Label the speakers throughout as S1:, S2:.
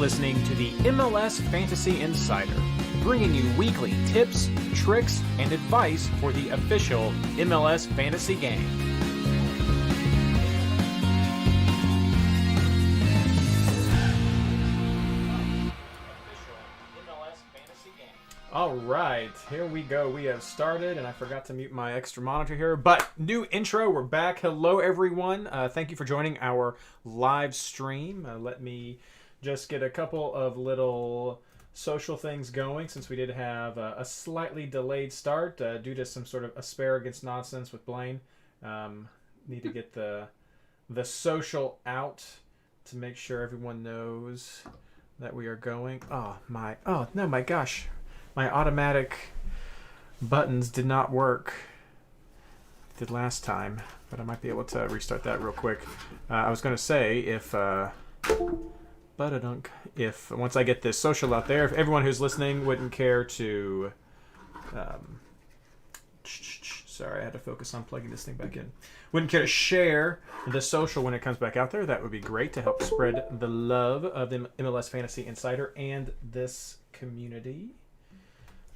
S1: listening to the MLS Fantasy Insider, bringing you weekly tips, tricks, and advice for the official MLS Fantasy game. All right, here we go. We have started, and I forgot to mute my extra monitor here, but new intro. We're back. Hello, everyone. Thank you for joining our live stream. Let me just get a couple of little social things going since we did have a slightly delayed start due to some sort of asparagus nonsense with Blayne. Need to get the social out to make sure everyone knows that we are going. Oh no, my gosh. My automatic buttons did not work. It did last time, but I might be able to restart that real quick. I was going to say if once I get this social out there, if everyone who's listening wouldn't care to... sorry, I had to focus on plugging this thing back in. Wouldn't care to share the social when it comes back out there, that would be great to help spread the love of the MLS Fantasy Insider and this community.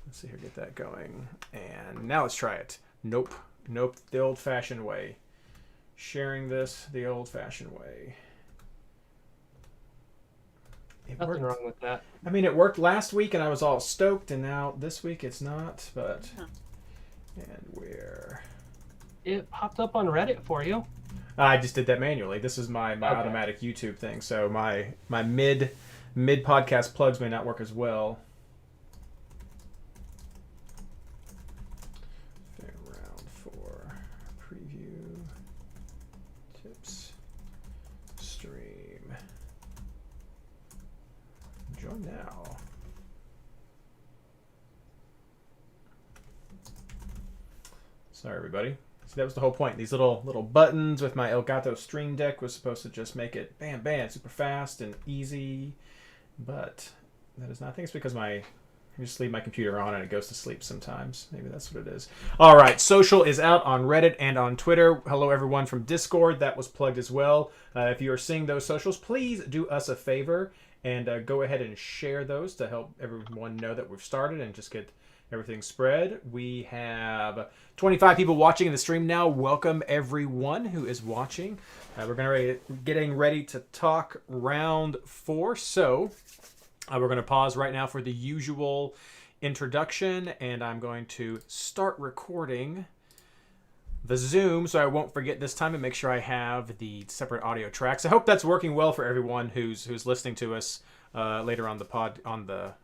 S1: Let's see here, get that going. And now let's try it. Nope, the old-fashioned way. Sharing this the old-fashioned way.
S2: Nothing wrong with that.
S1: I mean, it worked last week and I was all stoked, and now this week it's not, but... And where...
S2: It popped up on Reddit for you.
S1: I just did that manually. This is my automatic YouTube thing, so my mid-podcast plugs may not work as well. Now. Sorry, everybody. See, that was the whole point. These little buttons with my Elgato Stream Deck was supposed to just make it bam, super fast and easy. But that is not. I think it's because I just leave my computer on and it goes to sleep sometimes. Maybe that's what it is. All right, social is out on Reddit and on Twitter. Hello, everyone from Discord. That was plugged as well. If you are seeing those socials, please do us a favor and go ahead and share those to help everyone know that we've started and just get everything spread. We have 25 people watching in the stream now. Welcome everyone who is watching. We're getting ready to talk round 4. So we're going to pause right now for the usual introduction, and I'm going to start recording the Zoom so I won't forget this time and make sure I have the separate audio tracks. I hope that's working well for everyone who's listening to us later on the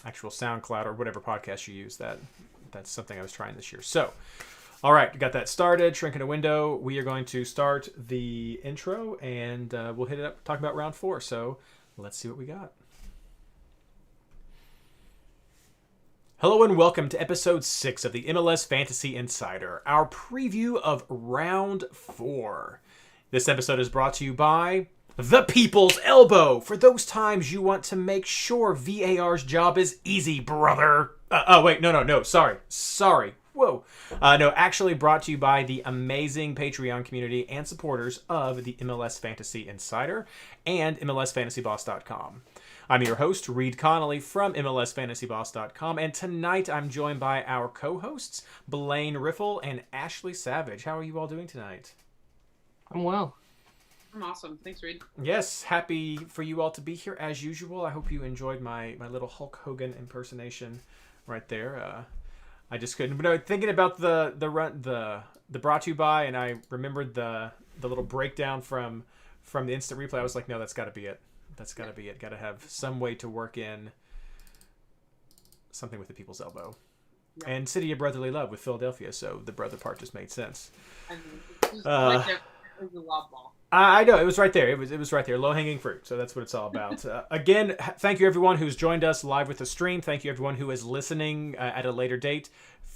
S1: actual SoundCloud or whatever podcast you use. That's something I was trying this year. So, all right, got that started. Shrinking a window. We are going to start the intro and we'll hit it up, talk about round 4. So let's see what we got. Hello and welcome to episode 6 of the MLS Fantasy Insider, our preview of round 4. This episode is brought to you by The People's Elbow, for those times you want to make sure VAR's job is easy, brother. Sorry. Whoa. No, actually brought to you by the amazing Patreon community and supporters of the MLS Fantasy Insider and MLSFantasyBoss.com. I'm your host, Reid Connolly from MLSFantasyBoss.com, and tonight I'm joined by our co-hosts, Blayne Riffle and Ashley Savage. How are you all doing tonight?
S2: I'm well.
S3: I'm awesome. Thanks, Reid.
S1: Yes, happy for you all to be here as usual. I hope you enjoyed my little Hulk Hogan impersonation right there. I just couldn't. But thinking about the brought to you by, and I remembered the little breakdown from the instant replay. I was like, no, that's got to be it. That's got to be it. Got to have some way to work in something with the People's Elbow. Yeah. And City of Brotherly Love with Philadelphia, so the brother part just made sense.
S3: Right there was the lob ball.
S1: I know, it was right there. It was right there. Low-hanging fruit, so that's what it's all about. Again, thank you everyone who's joined us live with the stream. Thank you everyone who is listening at a later date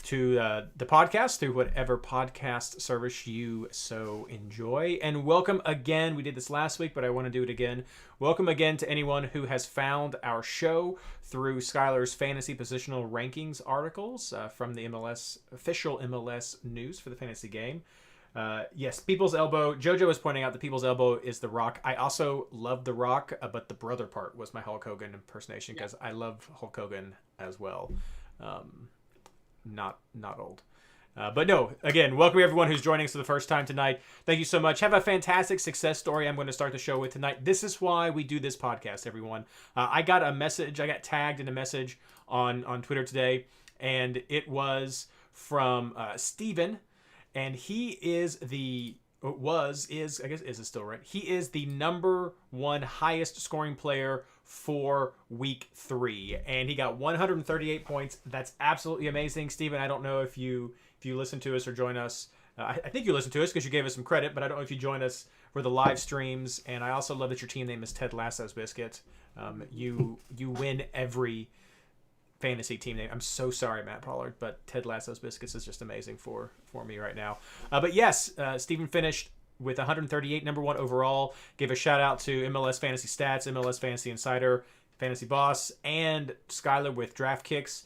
S1: to the podcast through whatever podcast service you so enjoy. And welcome again. We did this last week, but I want to do it again. Welcome again to anyone who has found our show through Skylar's Fantasy Positional Rankings articles from the official MLS news for the fantasy game. Yes, People's Elbow. JoJo was pointing out the People's Elbow is The Rock. I also love The Rock, but the brother part was my Hulk Hogan impersonation because I love Hulk Hogan as well. Not old. But no, again, welcome everyone who's joining us for the first time tonight. Thank you so much. Have a fantastic success story I'm going to start the show with tonight. This is why we do this podcast, everyone. I got a message. I got tagged in a message on Twitter today, and it was from Steven, and he is I guess is it still right? He is the number one highest scoring player for week 3, and he got 138 points. That's absolutely amazing, Steven. I don't know if you listen to us or join us. I think you listen to us because you gave us some credit, but I don't know if you join us for the live streams. And I also love that your team name is Ted Lasso's Biscuit. You win every fantasy team name. I'm so sorry, Matt Pollard, but Ted Lasso's Biscuits is just amazing for me right now. But yes, Steven finished with 138, number 1 overall. Gave a shout out to MLS Fantasy Stats, MLS Fantasy Insider, Fantasy Boss, and Skylar with Draft Kicks.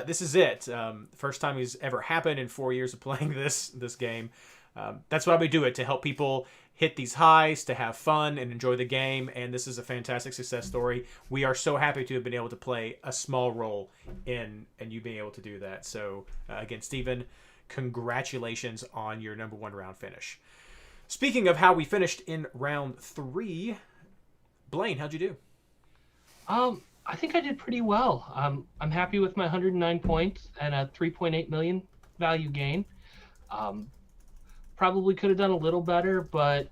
S1: This is it. First time he's ever happened in 4 years of playing this game. That's why we do it, to help people hit these highs, to have fun and enjoy the game. And this is a fantastic success story. We are so happy to have been able to play a small role in you being able to do that. So again, Steven, congratulations on your number 1 round finish. Speaking of how we finished in round 3, Blayne, how'd you do?
S2: I think I did pretty well. I'm happy with my 109 points and a 3.8 million value gain. Probably could have done a little better, but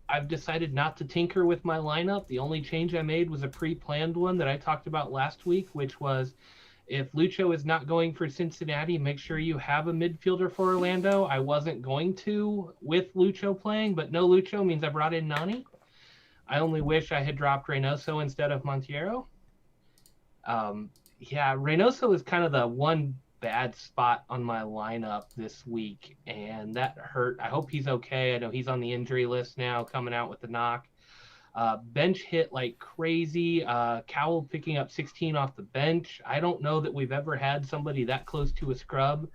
S2: I've decided not to tinker with my lineup. The only change I made was a pre-planned one that I talked about last week, which was if Lucho is not going for Cincinnati, make sure you have a midfielder for Orlando. I wasn't going to with Lucho playing, but no Lucho means I brought in Nani. I only wish I had dropped Reynoso instead of Monteiro. Reynoso is kind of the one bad spot on my lineup this week, and that hurt. I hope he's okay. I know he's on the injury list now, coming out with the knock. Bench hit like crazy. Cowell picking up 16 off the bench. I don't know that we've ever had somebody that close to a scrub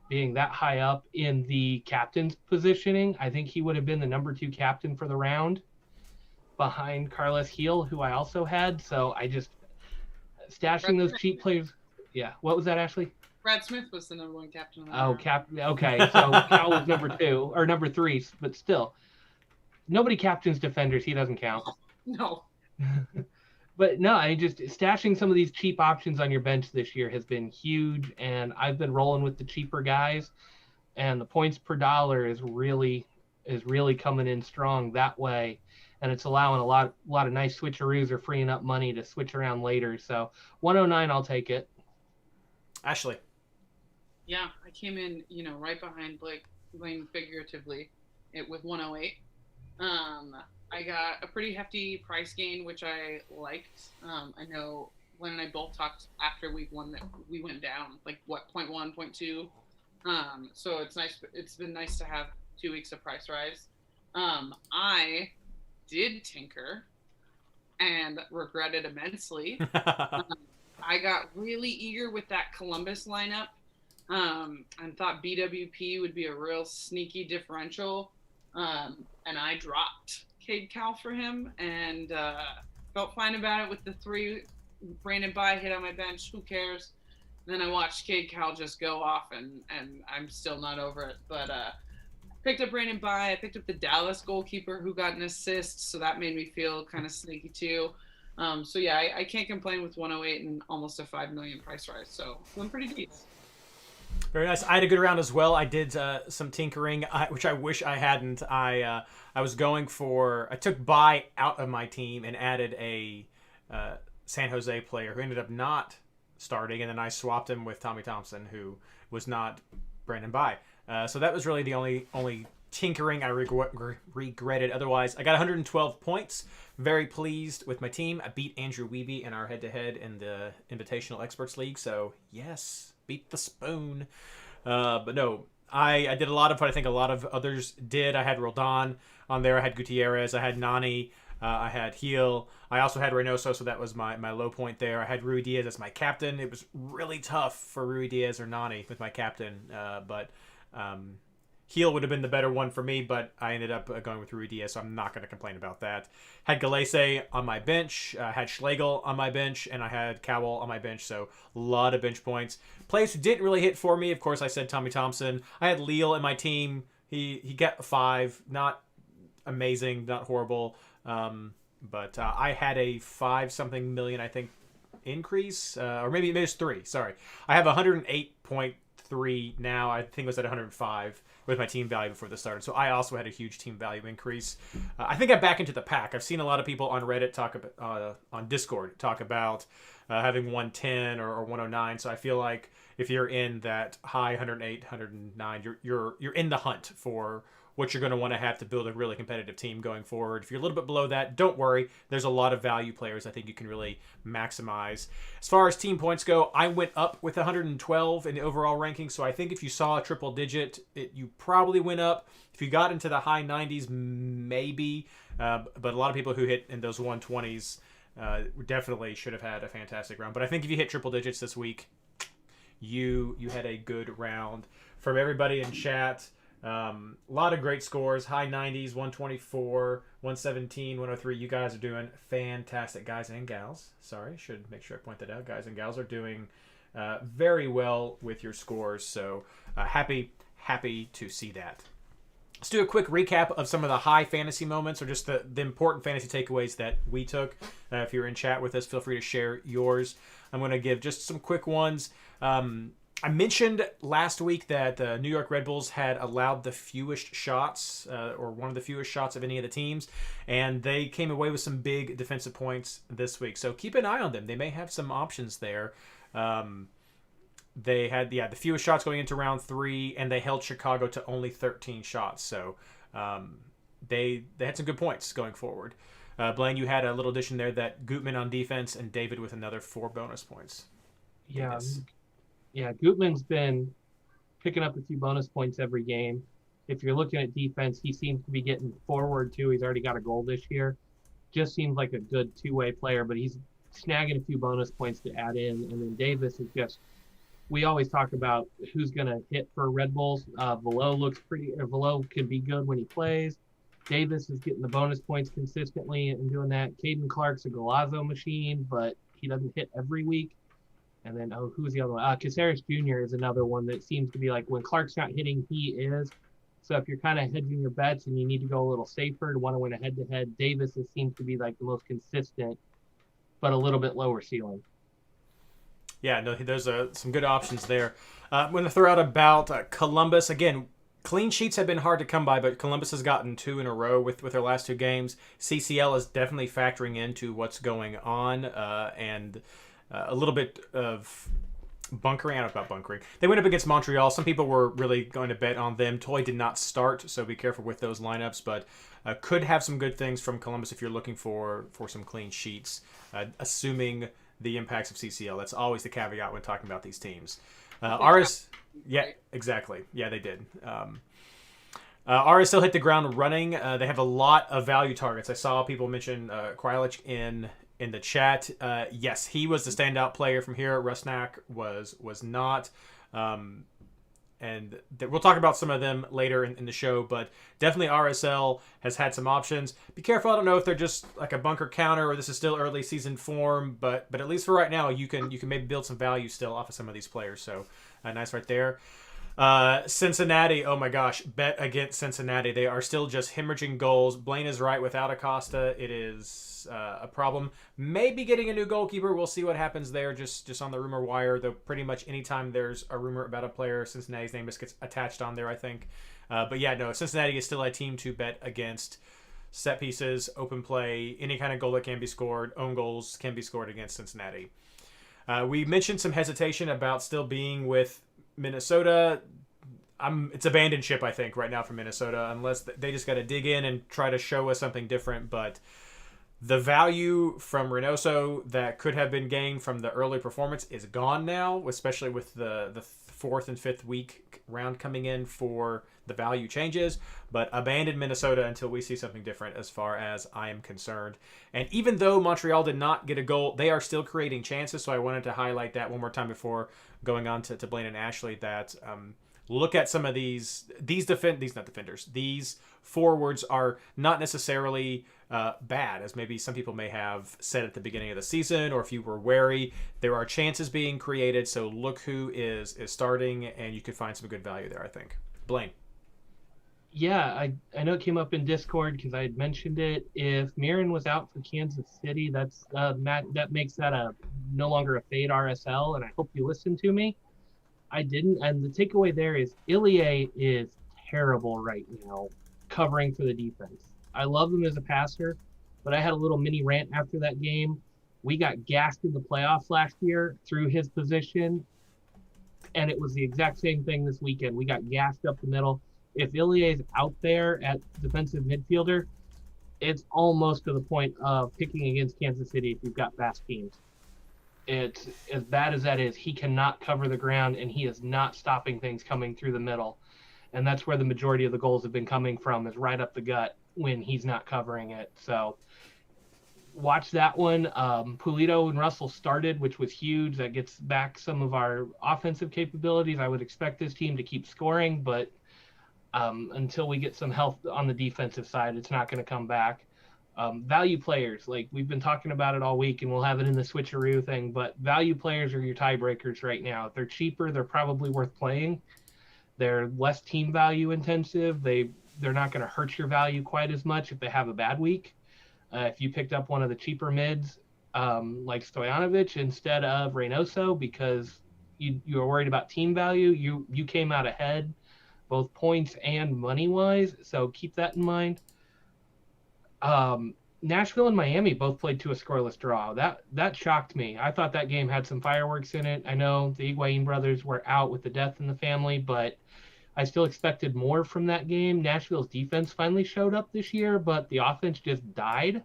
S2: being that high up in the captain's positioning. I think he would have been the number 2 captain for the round behind Carlos Heel, who I also had. So I just stashing those cheap players. Yeah. What was that, Ashley?
S3: Brad Smith was the number 1 captain.
S2: Okay. So Cal was number 2 or number 3, but still, nobody captains defenders. He doesn't count.
S3: No.
S2: But no, I just stashing some of these cheap options on your bench this year has been huge, and I've been rolling with the cheaper guys, and the points per dollar is really coming in strong that way. And it's allowing a lot of nice switcheroos or freeing up money to switch around later. So 109, I'll take it.
S1: Ashley.
S3: Yeah, I came in, right behind Blayne figuratively, with 108. I got a pretty hefty price gain, which I liked. I know Blayne and I both talked after week 1 that we went down, 0.1, 0.2. So it's nice. It's been nice to have 2 weeks of price rise. I did tinker and regret it immensely. I got really eager with that Columbus lineup and thought BWP would be a real sneaky differential. And I dropped Cade Cowell for him and felt fine about it with the 3 Brandon Bye hit on my bench. Who cares? And then I watched Cade Cowell just go off, and I'm still not over it. But picked up Brandon Bye. I picked up the Dallas goalkeeper who got an assist, so that made me feel kind of sneaky too. So yeah, I can't complain with 108 and almost a 5 million price rise. So I'm pretty decent.
S1: Very nice. I had a good round as well. I did some tinkering, which I wish I hadn't. I took Bye out of my team and added a San Jose player who ended up not starting, and then I swapped him with Tommy Thompson, who was not Brandon Bye. So that was really the only tinkering I regretted. Otherwise, I got 112 points. Very pleased with my team. I beat Andrew Wiebe in our head-to-head in the Invitational Experts League. So yes, beat the spoon. But no, I did a lot of what I think a lot of others did. I had Roldan on there. I had Gutierrez. I had Nani. I had Heel. I also had Reynoso, so that was my low point there. I had Rui Diaz as my captain. It was really tough for Rui Diaz or Nani with my captain. But Heel would have been the better one for me, but I ended up going with Rui Diaz, so I'm not going to complain about that. Had Galese on my bench, had Schlegel on my bench, and I had Cowell on my bench, so a lot of bench points. Players who didn't really hit for me, of course, I said Tommy Thompson. I had Leal in my team. He got a 5, not amazing, not horrible, but I had a 5-something million, I think, increase, or maybe it was 3. Sorry, I have 108.3 now. I think it was at 105 with my team value before this started. So I also had a huge team value increase. I think I'm back into the pack. I've seen a lot of people on Reddit talk about, on Discord talk about having 110 or 109. So I feel like if you're in that high 108, 109, you're in the hunt for what you're going to want to have to build a really competitive team going forward. If you're a little bit below that, don't worry. There's a lot of value players I think you can really maximize. As far as team points go, I went up with 112 in the overall ranking, so I think if you saw a triple digit, you probably went up. If you got into the high 90s, maybe, but a lot of people who hit in those 120s definitely should have had a fantastic round. But I think if you hit triple digits this week, you had a good round. From everybody in chat, a lot of great scores, high 90s, 124, 117, 103. You guys are doing fantastic, guys and gals. Sorry, should make sure I point that out. Guys and gals are doing very well with your scores, so happy to see that. Let's do a quick recap of some of the high fantasy moments, or just the important fantasy takeaways that we took. If you're in chat with us, feel free to share yours. I'm going to give just some quick ones. I mentioned last week that the New York Red Bulls had allowed the fewest shots, or one of the fewest shots of any of the teams, and they came away with some big defensive points this week. So keep an eye on them. They may have some options there. They had the fewest shots going into round 3, and they held Chicago to only 13 shots. So they had some good points going forward. Blayne, you had a little addition there that Gutman on defense and David with another 4 bonus points.
S2: Yeah. Yeah, Gutman's been picking up a few bonus points every game. If you're looking at defense, he seems to be getting forward too. He's already got a goal this year. Just seems like a good two-way player, but he's snagging a few bonus points to add in. And then Davis is just, we always talk about who's going to hit for Red Bulls. Velo can be good when he plays. Davis is getting the bonus points consistently and doing that. Caden Clark's a Golazo machine, but he doesn't hit every week. And then, who's the other one? Caceres Jr. is another one that seems to be like when Clark's not hitting, he is. So if you're kind of hedging your bets and you need to go a little safer to want to win a head-to-head, Davis seems to be like the most consistent, but a little bit lower ceiling.
S1: Yeah, no, there's some good options there. I'm going to throw out about Columbus. Again, clean sheets have been hard to come by, but Columbus has gotten 2 in a row with their last 2 games. CCL is definitely factoring into what's going on, and a little bit of bunkering. I don't know about bunkering. They went up against Montreal. Some people were really going to bet on them. Toy did not start, so be careful with those lineups, but could have some good things from Columbus if you're looking for some clean sheets, assuming the impacts of CCL. That's always the caveat when talking about these teams. Yeah, exactly. Yeah, they did. RSL hit the ground running. They have a lot of value targets. I saw people mention Krylich in the chat. Yes, he was the standout player from here. Rusnak was not. And we'll talk about some of them later in the show, but definitely RSL has had some options. Be careful. I don't know if they're just like a bunker counter or this is still early season form, but at least for right now, you can maybe build some value still off of some of these players. So nice right there. Cincinnati, oh my gosh, bet against Cincinnati. They are still just hemorrhaging goals. Blayne is right. Without Acosta, it is a problem. Maybe getting a new goalkeeper. We'll see what happens there, just on the rumor wire, though pretty much anytime there's a rumor about a player, Cincinnati's name just gets attached on there, I think. But yeah, no, Cincinnati is still a team to bet against. Set pieces, open play, any kind of goal that can be scored, own goals can be scored against Cincinnati. We mentioned some hesitation about still being with Minnesota. It's abandoned ship, I think, right now for Minnesota, unless they just got to dig in and try to show us something different. But the value from Reynoso that could have been gained from the early performance is gone now, especially with the 4th and 5th week round coming in for the value changes. But abandon Minnesota until we see something different as far as I am concerned. And even though Montreal did not get a goal, they are still creating chances. So I wanted to highlight that one more time before going on to Blayne and Ashley, that look at some of these forwards are not necessarily bad, as maybe some people may have said at the beginning of the season, or if you were wary, there are chances being created. So look who is starting, and you could find some good value there, I think. Blayne.
S2: Yeah, I know it came up in Discord because I had mentioned it. If Mirren was out for Kansas City, that's that makes that a no longer a fade RSL, and I hope you listened to me. I didn't, and the takeaway there is Ilie is terrible right now covering for the defense. I love him as a passer, but I had a little mini rant after that game. We got gassed in the playoffs last year through his position, and it was the exact same thing this weekend. We got gassed up the middle. If Ilie's out there at defensive midfielder, it's almost to the point of picking against Kansas City if you've got fast teams. It's as bad as that is. He cannot cover the ground, and he is not stopping things coming through the middle. And that's where the majority of the goals have been coming from, is right up the gut when he's not covering it. So watch that one. Pulido and Russell started, which was huge. That gets back some of our offensive capabilities. I would expect this team to keep scoring, but until we get some health on the defensive side, it's not going to come back. Value players, like we've been talking about it all week, and we'll have it in the switcheroo thing, but value players are your tiebreakers right now. If they're cheaper, they're probably worth playing. They're less team value intensive. They're not going to hurt your value quite as much if they have a bad week. If you picked up one of the cheaper mids, like Stojanovic instead of Reynoso, because you were worried about team value, you came out ahead, both points and money-wise, so keep that in mind. Nashville and Miami both played to a scoreless draw. That shocked me. I thought that game had some fireworks in it. I know the Higuain brothers were out with the death in the family, but I still expected more from that game. Nashville's defense finally showed up this year, but the offense just died.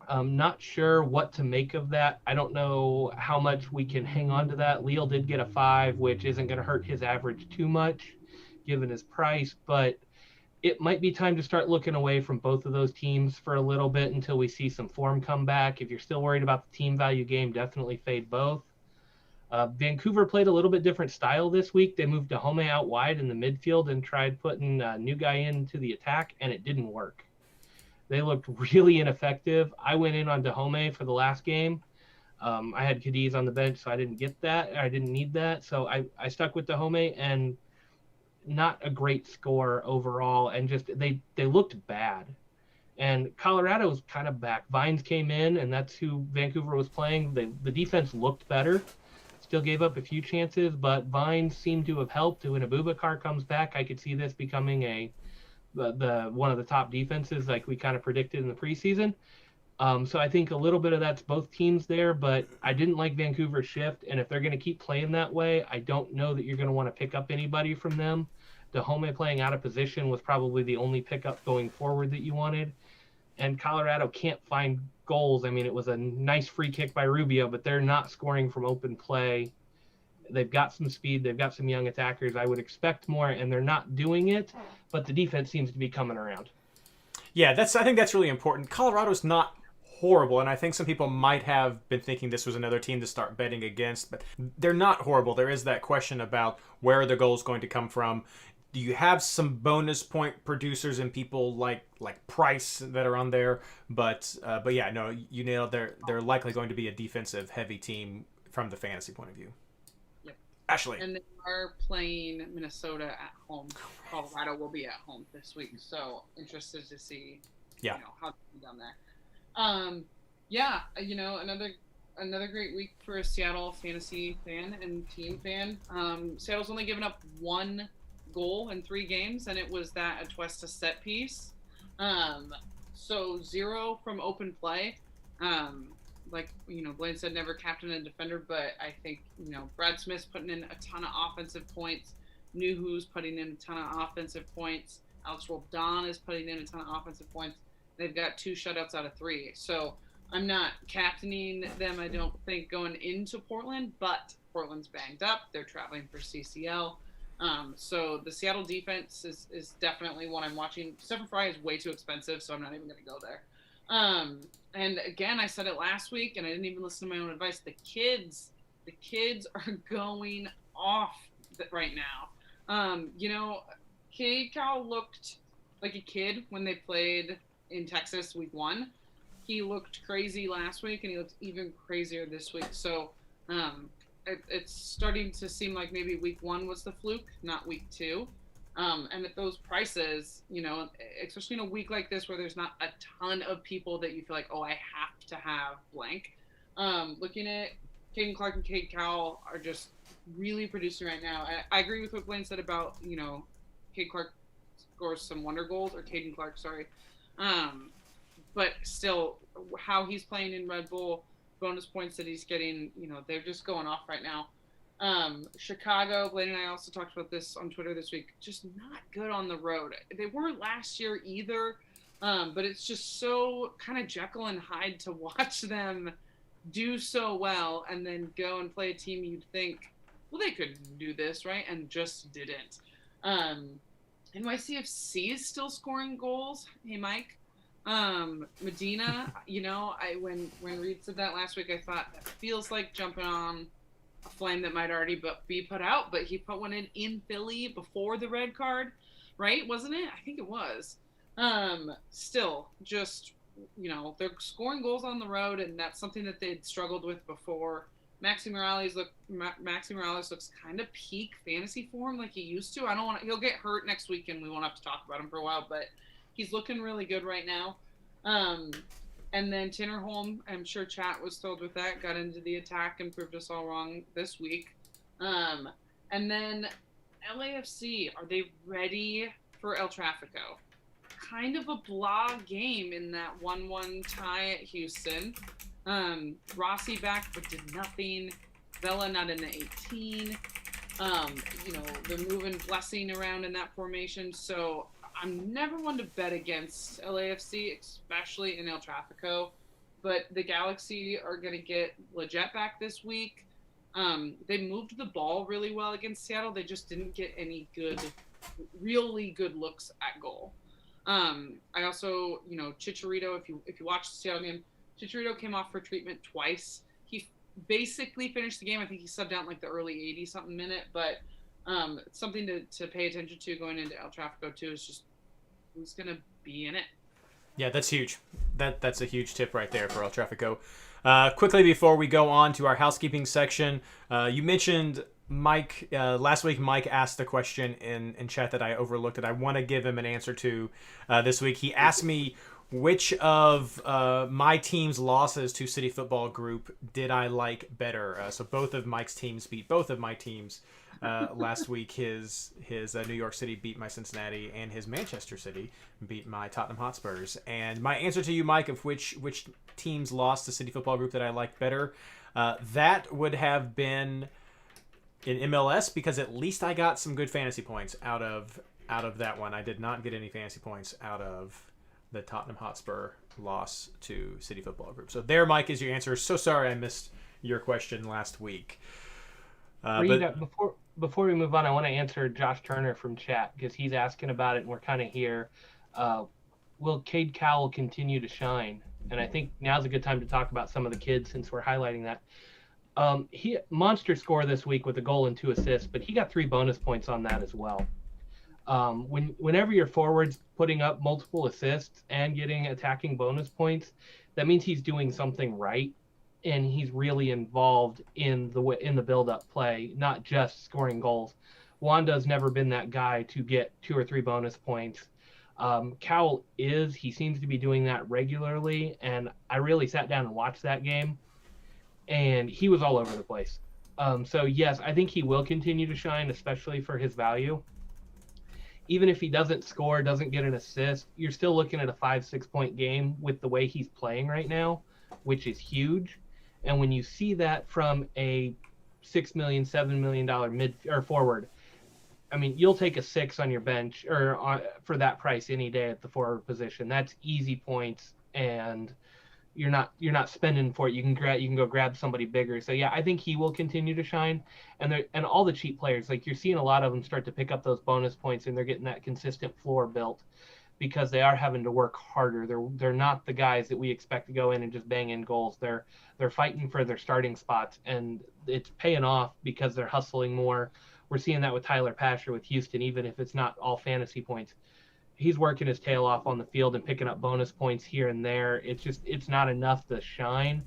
S2: I'm not sure what to make of that. I don't know how much we can hang on to that. Leal did get a 5, which isn't going to hurt his average too much given his price, but it might be time to start looking away from both of those teams for a little bit until we see some form come back. If you're still worried about the team value game, definitely fade both. Vancouver played a little bit different style this week. They moved Dahome out wide in the midfield and tried putting a new guy into the attack, and it didn't work. They looked really ineffective. I went in on Dahome for the last game. I had Cadiz on the bench, so I didn't get that. I didn't need that. So I stuck with Dahome, and not a great score overall, and just they looked bad. And Colorado's kind of back. Vines came in, and that's who Vancouver was playing. The defense looked better. Still gave up a few chances, but Vines seemed to have helped. When Abubakar comes back, I could see this becoming the one of the top defenses like we kind of predicted in the preseason. So I think a little bit of that's both teams there, but I didn't like Vancouver's shift, and if they're going to keep playing that way, I don't know that you're going to want to pick up anybody from them. Dahome playing out of position was probably the only pickup going forward that you wanted, and Colorado can't find goals. I mean, it was a nice free kick by Rubio, but they're not scoring from open play. They've got some speed. They've got some young attackers. I would expect more, and they're not doing it, but the defense seems to be coming around.
S1: Yeah, I think that's really important. Colorado's not horrible, and I think some people might have been thinking this was another team to start betting against, but they're not horrible. There is that question about where are the goals going to come from. Do you have some bonus point producers and people like Price that are on there? But yeah, no, you nailed. They're likely going to be a defensive heavy team from the fantasy point of view.
S3: Yep.
S1: Ashley.
S3: And they are playing Minnesota at home. Colorado will be at home this week, so interested to see how they do down there. Yeah, another great week for a Seattle fantasy fan and team fan. Seattle's only given up 1 goal in 3 games, and it was that Atuesta set piece. So 0 from open play. Like Blayne said, never captain and defender, but I think Brad Smith's putting in a ton of offensive points. Nuhu's putting in a ton of offensive points. Alex Roldan is putting in a ton of offensive points. They've got 2 shutouts out of 3. So I'm not captaining them, I don't think, going into Portland, but Portland's banged up. They're traveling for CCL. So the Seattle defense is definitely one I'm watching. Stephen Fry is way too expensive, so I'm not even going to go there. And again, I said it last week, and I didn't even listen to my own advice. The kids are going off right now. Cade Cowell looked like a kid when they played in Texas week 1. He looked crazy last week, and he looked even crazier this week. So it's starting to seem like maybe week 1 was the fluke, not week 2. And at those prices, especially in a week like this where there's not a ton of people that you feel like, oh, I have to have blank. Looking at Caden Clark and Cade Cowell are just really producing right now. I agree with what Blayne said about, Cade Clark scores some wonder goals, or Caden Clark, sorry. But still, how he's playing in Red Bull, bonus points that he's getting, they're just going off right now. Chicago, Blayne and I also talked about this on Twitter this week, just not good on the road. They weren't last year either, but it's just so kind of Jekyll and Hyde to watch them do so well and then go and play a team you'd think, well, they could do this, right? And just didn't. NYCFC is still scoring goals. Hey, Mike. Medina, when Reid said that last week, I thought that feels like jumping on a flame that might already be put out, but he put one in Philly before the red card, right? Wasn't it? I think it was. Still, just, they're scoring goals on the road, and that's something that they'd struggled with before. Maxi Morales looks kind of peak fantasy form like he used to. He'll get hurt next week, and we won't have to talk about him for a while, but he's looking really good right now. And then Tinnerholm, I'm sure chat was filled with that, got into the attack and proved us all wrong this week. And then LAFC, are they ready for El Tráfico? Kind of a blah game in that 1-1 tie at Houston. Rossi back but did nothing. Vela not in the 18. They're moving Blessing around in that formation, so I'm never one to bet against LAFC, especially in El Tráfico, but the Galaxy are going to get Leggett back this week. They moved the ball really well against Seattle. They just didn't get any really good looks at goal. I also, Chicharito, if you watch the Seattle game, Chicharito came off for treatment twice. He basically finished the game. I think he subbed out like the early 80-something minute, but it's something to pay attention to going into El Tráfico too, is just who's going to be in it.
S1: Yeah, that's huge. That's a huge tip right there for El Tráfico. Quickly before we go on to our housekeeping section, you mentioned Mike. Last week, Mike asked the question in chat that I overlooked it. I want to give him an answer to this week. He asked me which of my team's losses to City Football Group did I like better. So both of Mike's teams beat both of my teams. Last week, his New York City beat my Cincinnati, and his Manchester City beat my Tottenham Hotspurs. And my answer to you, Mike, of which teams lost to City Football Group that I liked better, that would have been in MLS, because at least I got some good fantasy points out of that one. I did not get any fantasy points out of the Tottenham Hotspur loss to City Football Group. So there, Mike, is your answer. So sorry I missed your question last week.
S2: Before we move on, I want to answer Josh Turner from chat, because he's asking about it, and we're kind of here. Will Cade Cowell continue to shine? And I think now's a good time to talk about some of the kids, since we're highlighting that. He monster score this week with a goal and 2 assists, but he got 3 bonus points on that as well. Whenever your forward's putting up multiple assists and getting attacking bonus points, that means he's doing something right, and he's really involved in the build-up play, not just scoring goals. Wanda's never been that guy to get 2 or 3 bonus points. Cowell he seems to be doing that regularly, and I really sat down and watched that game, and he was all over the place. So yes, I think he will continue to shine, especially for his value. Even if he doesn't score, doesn't get an assist, you're still looking at a 5-6 point game with the way he's playing right now, which is huge. And when you see that from a $6 million, $7 million mid or forward, I mean, you'll take a 6 on your bench or for that price any day at the forward position. That's easy points, and you're not spending for it. You can go grab somebody bigger. So yeah, I think he will continue to shine. And all the cheap players, like, you're seeing a lot of them start to pick up those bonus points, and they're getting that consistent floor built, because they are having to work harder. They're not the guys that we expect to go in and just bang in goals. They're fighting for their starting spots, and it's paying off because they're hustling more, We're seeing that with Tyler Pasher with Houston, even if it's not all fantasy points. He's working his tail off on the field and picking up bonus points here and there. It's not enough to shine.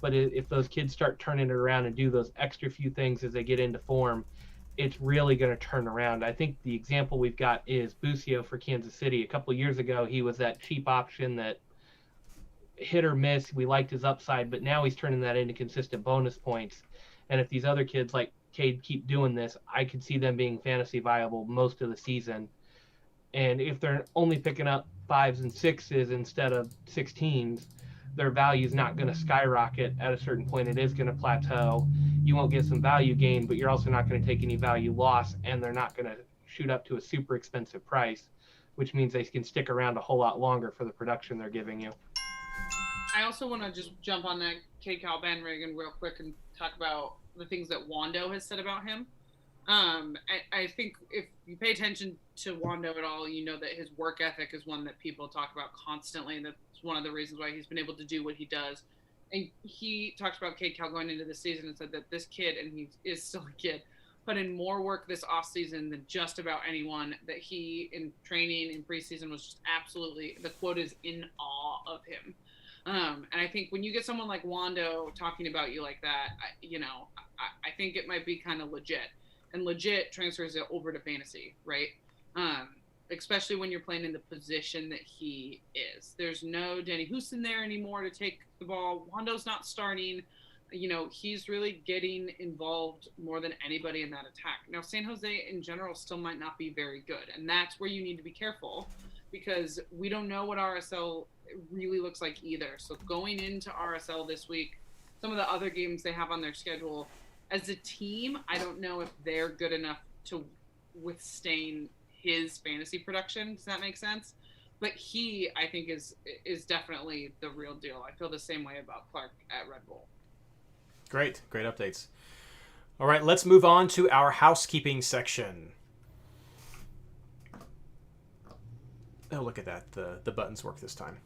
S2: But if those kids start turning it around and do those extra few things as they get into form, it's really going to turn around. I think the example we've got is Busio for Kansas City. A couple of years ago, he was that cheap option that hit or miss. We liked his upside, but now he's turning that into consistent bonus points. And if these other kids like Cade keep doing this, I could see them being fantasy viable most of the season. And if they're only picking up 5s and 6s instead of 16s, their value is not going to skyrocket at a certain point. It is going to plateau. You won't get some value gain, but you're also not going to take any value loss, and they're not going to shoot up to a super expensive price, which means they can stick around a whole lot longer for the production they're giving you.
S3: I also want to just jump on that K-Cal bandwagon real quick and talk about the things that Wando has said about him. I think if you pay attention to Wando at all, you know that his work ethic is one that people talk about constantly, and that's one of the reasons why he's been able to do what he does. And he talked about K-Cal going into the season and said that this kid, and he is still a kid, put in more work this offseason than just about anyone, that he, in training, in preseason, was just absolutely, the quote is, in awe of him. And I think when you get someone like Wando talking about you like that, I think it might be kind of legit. And legit transfers it over to fantasy, right? Especially when you're playing in the position that he is. There's no Danny Houston there anymore to take the ball. Wando's not starting. He's really getting involved more than anybody in that attack. Now, San Jose in general still might not be very good, and that's where you need to be careful, because we don't know what RSL really looks like either. So going into RSL this week, some of the other games they have on their schedule, as a team, I don't know if they're good enough to withstand his fantasy production. Does that make sense? But he, I think, is definitely the real deal. I feel the same way about Clark at Red Bull.
S1: Great updates. All right, let's move on to our housekeeping section. Oh, look at that. The buttons work this time.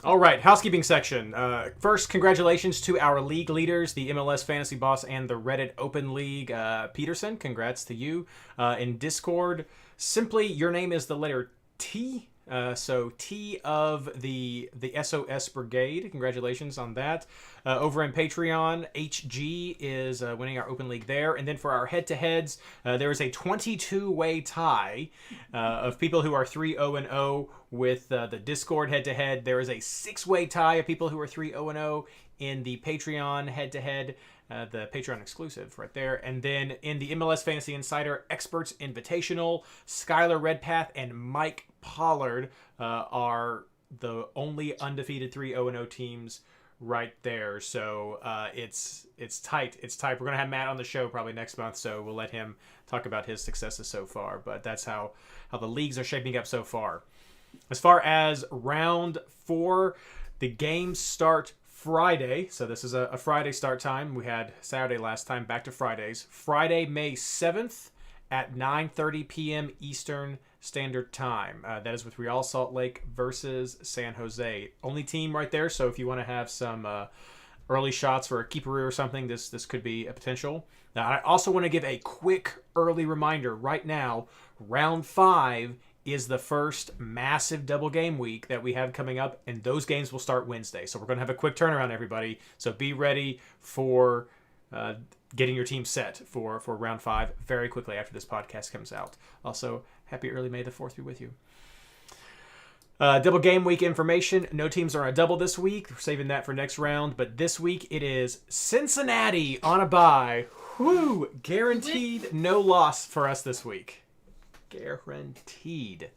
S1: All right, housekeeping section. First, congratulations to our league leaders, the MLS Fantasy Boss and the Reddit Open League. Peterson, congrats to you. In Discord, simply your name is the letter T. So T of the SOS Brigade. Congratulations on that. Over in Patreon, HG is winning our Open League there. And then for our head-to-heads, there is a 22-way tie of people who are 3-0-0 with the Discord head-to-head. There is a 6-way tie of people who are 3-0-0 in the Patreon head-to-head. The Patreon exclusive right there. And then in the MLS Fantasy Insider Experts Invitational, Skylar Redpath and Mike Pollard are the only undefeated 3-0-0 teams right there. So it's tight. It's tight. We're going to have Matt on the show probably next month, so we'll let him talk about his successes so far. But that's how the leagues are shaping up so far. As far as round 4, the games start Friday, so this is a Friday start time. We had Saturday last time, back to Fridays. Friday, May 7th at 9:30 p.m. Eastern Standard Time. That is with Real Salt Lake versus San Jose. Only team right there, so if you want to have some early shots for a keeper or something, this could be a potential. Now, I also want to give a quick early reminder right now. Round 5 is the first massive double game week that we have coming up, and those games will start Wednesday. So we're going to have a quick turnaround, everybody. So be ready for getting your team set for round 5 very quickly after this podcast comes out. Also, happy early May the 4th be with you. Double game week information. No teams are on a double this week. We're saving that for next round. But this week it is Cincinnati on a bye. Whoo! Guaranteed no loss for us this week. Guaranteed.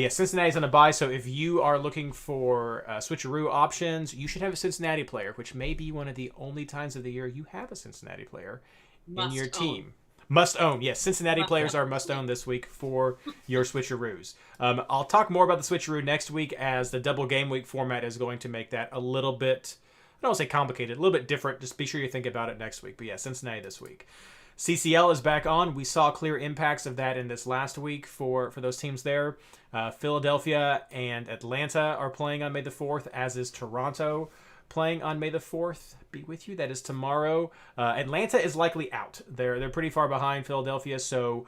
S1: Cincinnati's on a bye, so if you are looking for switcheroo options, you should have a Cincinnati player, which may be one of the only times of the year you have a Cincinnati player in your team. Must own. Yes, Cincinnati players are must own this week for your switcheroos. I'll talk more about the switcheroo next week, as the double game week format is going to make that a little bit, I don't want to say complicated, a little bit different. Just be sure you think about it next week. But yeah, Cincinnati this week. CCL is back on. We saw clear impacts of that in this last week for those teams there. Philadelphia and Atlanta are playing on May the 4th, as is Toronto playing on May the 4th. be with you. That is tomorrow. Atlanta is likely out. They're pretty far behind Philadelphia, so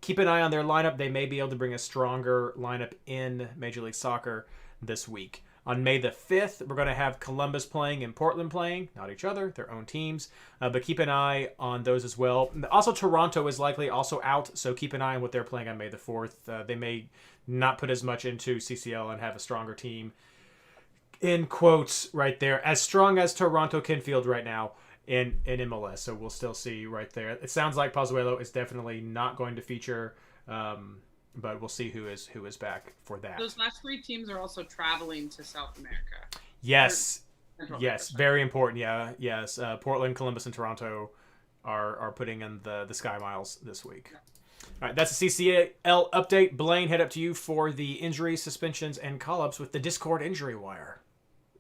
S1: keep an eye on their lineup. They may be able to bring a stronger lineup in Major League Soccer this week. On May the 5th, we're going to have Columbus playing and Portland playing, not each other, their own teams. But keep an eye on those as well. Also, Toronto is likely also out, so keep an eye on what they're playing on May the 4th. They may not put as much into CCL and have a stronger team. In quotes right there, as strong as Toronto can field right now in MLS. So we'll still see right there. It sounds like Pozuelo is definitely not going to feature, but we'll see who is back for that.
S3: Those last 3 teams are also traveling to South America.
S1: Yes, very important. Yeah, yes. Portland, Columbus, and Toronto are putting in the Sky Miles this week. Yeah. All right, that's a CCL update. Blayne, head up to you for the injuries, suspensions, and call-ups with the Discord injury wire.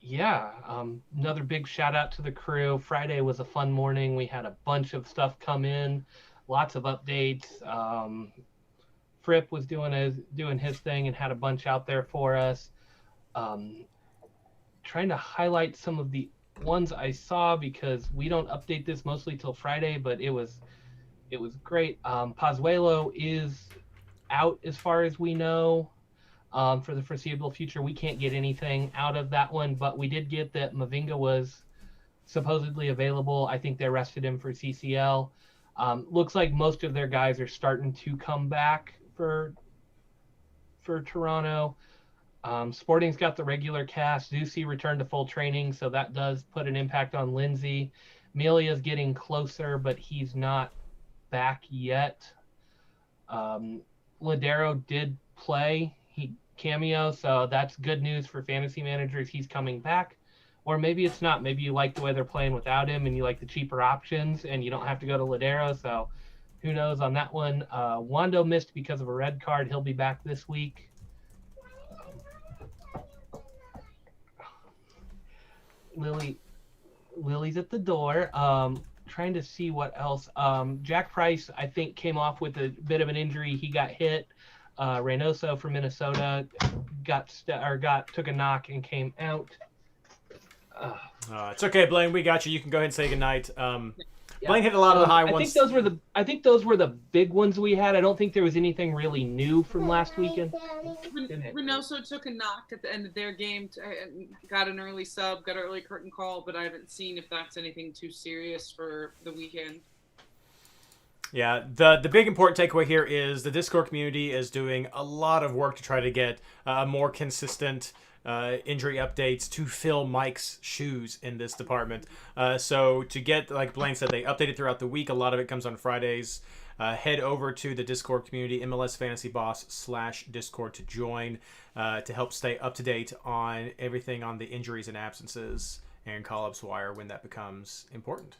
S2: Yeah, another big shout out to the crew. Friday was a fun morning. We had a bunch of stuff come in, lots of updates. Fripp was doing his thing and had a bunch out there for us. Trying to highlight some of the ones I saw because we don't update this mostly till Friday, but it was great. Pozuelo is out as far as we know. For the foreseeable future, we can't get anything out of that one, but we did get that Mavinga was supposedly available. I think they rested him for CCL. Looks like most of their guys are starting to come back for Toronto. Sporting's got the regular cast. Zusi returned to full training, so that does put an impact on Lindsay. Melia's getting closer, but he's not back yet. Ladero did play. He cameo, so that's good news for fantasy managers. He's coming back. Or maybe it's not. Maybe you like the way they're playing without him and you like the cheaper options and you don't have to go to Ladero, so who knows on that one. Wando missed because of a red card. He'll be back this week. Lily's at the door. Trying to see what else. Jack Price, I think, came off with a bit of an injury. He got hit. Reynoso from Minnesota took a knock and came out.
S1: It's okay, Blayne. We got you. You can go ahead and say goodnight. Blayne hit a lot of the high ones.
S2: I think those were the big ones we had. I don't think there was anything really new from last weekend.
S3: Reynoso took a knock at the end of their game. Got an early sub, got an early curtain call, but I haven't seen if that's anything too serious for the weekend.
S1: Yeah, the big important takeaway here is the Discord community is doing a lot of work to try to get more consistent injury updates to fill Mike's shoes in this department. So to get, like Blayne said, they updated throughout the week. A lot of it comes on Fridays. Head over to the Discord community, MLS Fantasy Boss /Discord to join to help stay up to date on everything on the injuries and absences and call-ups wire when that becomes important.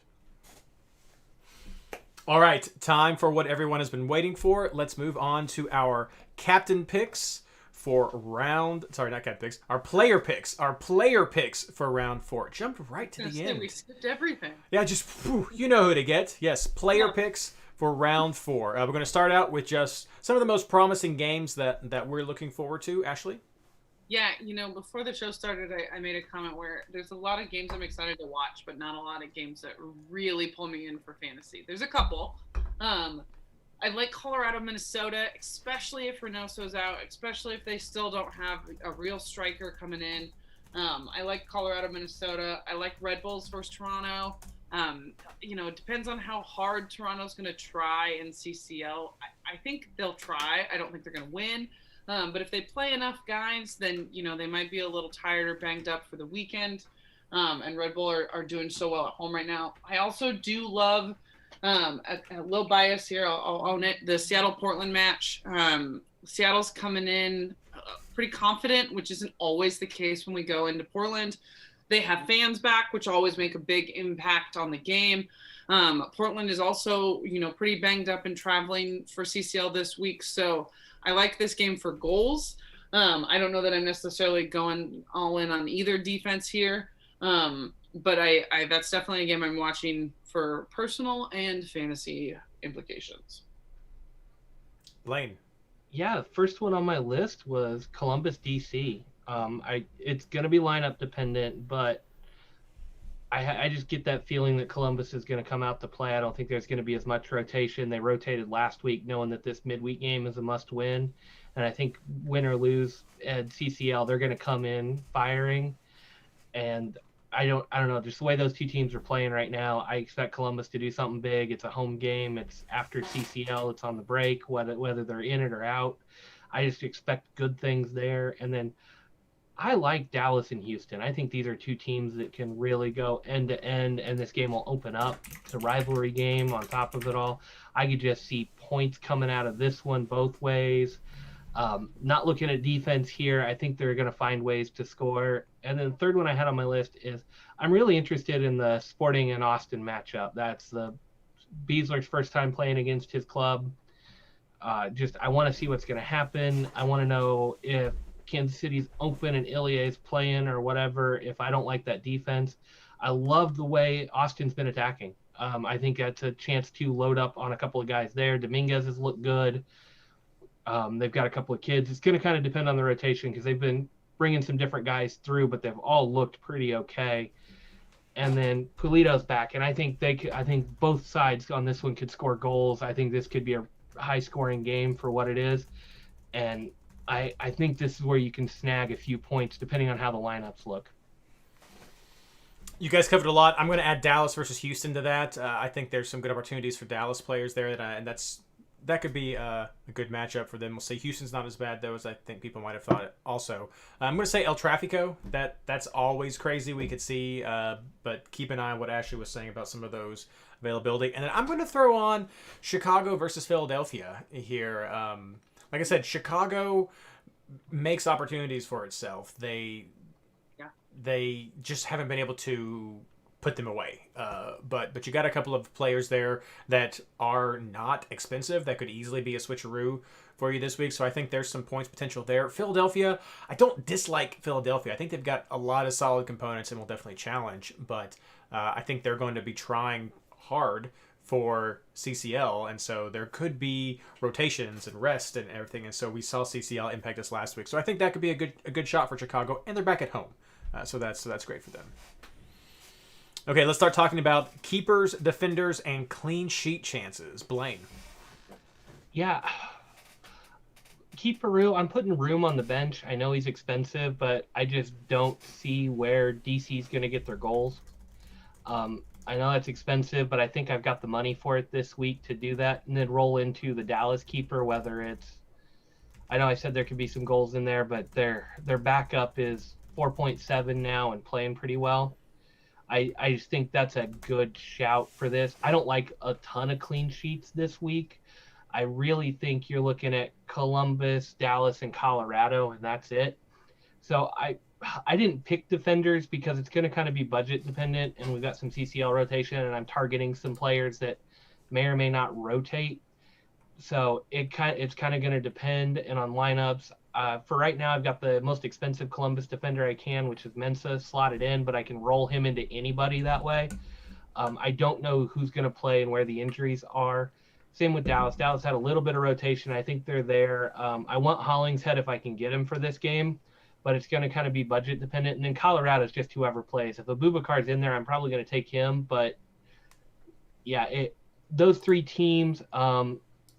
S1: All right, time for what everyone has been waiting for. Let's move on to our captain picks for our player picks for round 4. Jumped right to the end.
S3: We skipped everything.
S1: Yeah, just you know who to get. Yes, player picks for round 4. We're going to start out with just some of the most promising games that we're looking forward to. Ashley?
S3: Yeah, before the show started, I made a comment where there's a lot of games I'm excited to watch, but not a lot of games that really pull me in for fantasy. There's a couple. I like Colorado, Minnesota, especially if Reynoso's out, especially if they still don't have a real striker coming in. I like Colorado, Minnesota. I like Red Bulls versus Toronto. It depends on how hard Toronto's going to try in CCL. I think they'll try. I don't think they're going to win. But if they play enough guys, then, they might be a little tired or banged up for the weekend. And Red Bull are doing so well at home right now. I also do love, a little bias here, I'll own it, the Seattle-Portland match. Seattle's coming in pretty confident, which isn't always the case when we go into Portland. They have fans back, which always make a big impact on the game. Portland is also, pretty banged up and traveling for CCL this week. So I like this game for goals. I don't know that I'm necessarily going all in on either defense here. But I that's definitely a game I'm watching for personal and fantasy implications.
S1: Blayne.
S2: Yeah, the first one on my list was Columbus DC. It's going to be lineup dependent, but I just get that feeling that Columbus is going to come out to play. I don't think there's going to be as much rotation. They rotated last week knowing that this midweek game is a must win. And I think win or lose at CCL, they're going to come in firing. And I don't know, just the way those two teams are playing right now, I expect Columbus to do something big. It's a home game. It's after CCL. It's on the break, whether they're in it or out. I just expect good things there. And then I like Dallas and Houston. I think these are two teams that can really go end to end, and this game will open up. It's a rivalry game on top of it all. I could just see points coming out of this one both ways. Not looking at defense here. I think they're going to find ways to score. And then the third one I had on my list is I'm really interested in the Sporting and Austin matchup. That's the Beasler's first time playing against his club. I want to see what's going to happen. I want to know if Kansas City's open and Ilya's playing or whatever, if I don't like that defense. I love the way Austin's been attacking. I think that's a chance to load up on a couple of guys there. Dominguez has looked good. They've got a couple of kids. It's going to kind of depend on the rotation because they've been bringing some different guys through, but they've all looked pretty okay. And then Pulido's back, and I think both sides on this one could score goals. I think this could be a high-scoring game for what it is, and I think this is where you can snag a few points depending on how the lineups look.
S1: You guys covered a lot. I'm going to add Dallas versus Houston to that. I think there's some good opportunities for Dallas players there, and that could be a good matchup for them. We'll say Houston's not as bad, though, as I think people might have thought it also. I'm going to say El Tráfico. That's always crazy. We could see, but keep an eye on what Ashley was saying about some of those availability. And then I'm going to throw on Chicago versus Philadelphia here. Like I said, Chicago makes opportunities for itself. They just haven't been able to put them away. But you got a couple of players there that are not expensive that could easily be a switcheroo for you this week. So I think there's some points potential there. Philadelphia, I don't dislike Philadelphia. I think they've got a lot of solid components and will definitely challenge. But I think they're going to be trying hard for CCL, and so there could be rotations and rest and everything, and so we saw CCL impact us last week. So I think that could be a good shot for Chicago, and they're back at home, so that's great for them. Okay, let's start talking about keepers, defenders, and clean sheet chances. Blayne.
S2: Yeah, keep Peru. I'm putting Room on the bench. I know he's expensive, but I just don't see where DC's going to get their goals. I know that's expensive, but I think I've got the money for it this week to do that, and then roll into the Dallas keeper, whether it's, I know I said there could be some goals in there, but their backup is 4.7 now and playing pretty well. I just think that's a good shout for this. I don't like a ton of clean sheets this week. I really think you're looking at Columbus, Dallas, and Colorado, and that's it. So I didn't pick defenders because it's going to kind of be budget dependent, and we've got some CCL rotation, and I'm targeting some players that may or may not rotate. So it's kind of going to depend, and on lineups. For right now, I've got the most expensive Columbus defender I can, which is Mensah, slotted in, but I can roll him into anybody that way. I don't know who's going to play and where the injuries are. Same with Dallas. Dallas had a little bit of rotation. I think they're there. I want Hollingshead if I can get him for this game, but it's going to kind of be budget dependent. And then Colorado is just whoever plays. If Abubakar's in there, I'm probably going to take him. But yeah, those three teams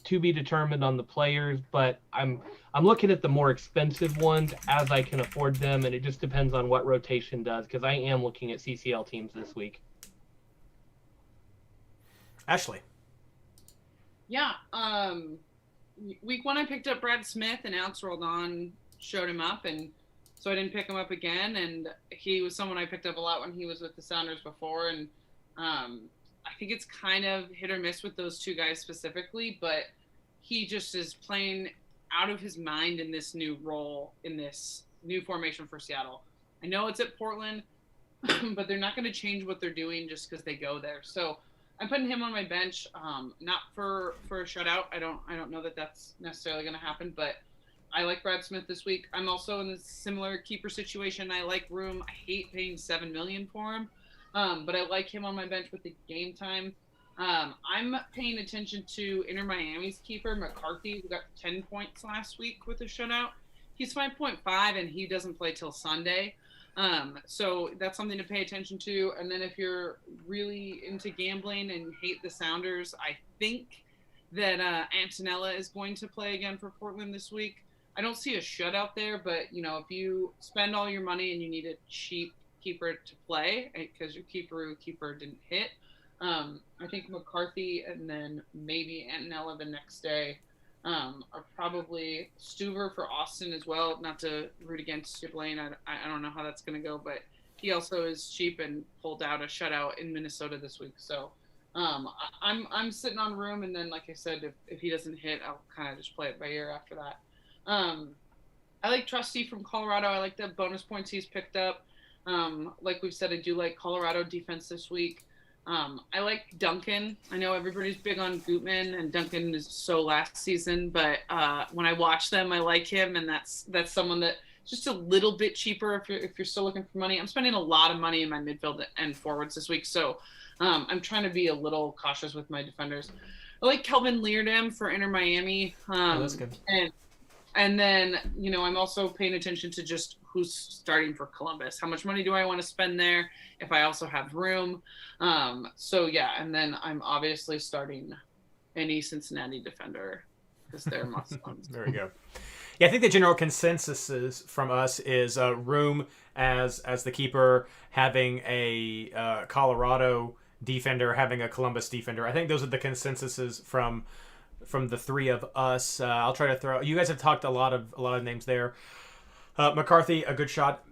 S2: to be determined on the players. But I'm looking at the more expensive ones as I can afford them, and it just depends on what rotation does, because I am looking at CCL teams this week.
S1: Ashley.
S3: Yeah. Week one, I picked up Brad Smith, and Alex Roldan showed him up, and so I didn't pick him up again. And he was someone I picked up a lot when he was with the Sounders before. And I think it's kind of hit or miss with those two guys specifically, but he just is playing out of his mind in this new role, in this new formation for Seattle. I know it's at Portland, but they're not going to change what they're doing just because they go there. So I'm putting him on my bench, not for a shutout. I don't know that that's necessarily going to happen, but I like Brad Smith this week. I'm also in a similar keeper situation. I like Room. I hate paying $7 million for him, but I like him on my bench with the game time. I'm paying attention to Inter Miami's keeper, McCarthy, who got 10 points last week with a shutout. He's 5.5, and he doesn't play till Sunday. So that's something to pay attention to. And then if you're really into gambling and hate the Sounders, I think that Antonella is going to play again for Portland this week. I don't see a shutout there, but if you spend all your money and you need a cheap keeper to play because your keeper didn't hit, I think McCarthy and then maybe Antonella the next day are probably Stuver for Austin as well. Not to root against you, Blayne. I don't know how that's going to go, but he also is cheap and pulled out a shutout in Minnesota this week. So I'm sitting on room, and then like I said, if he doesn't hit, I'll kind of just play it by ear after that. I like Trusty from Colorado. I like the bonus points he's picked up. Like we've said, I do like Colorado defense this week. I like Duncan. I know everybody's big on Gutman, and Duncan is so last season, but when I watch them, I like him, and that's someone that just a little bit cheaper if you're still looking for money. I'm spending a lot of money in my midfield and forwards this week, so I'm trying to be a little cautious with my defenders. I like Kelvin Leardam for Inter Miami.
S1: That's good.
S3: And then, I'm also paying attention to just who's starting for Columbus. How much money do I want to spend there if I also have room? And then I'm obviously starting any Cincinnati defender because they're must-ones.
S1: There we go. Yeah, I think the general consensus is from us is room as the keeper, having a Colorado defender, having a Columbus defender. I think those are the consensuses from the three of us. I'll try to throw. You guys have talked a lot of names there. McCarthy, a good shot.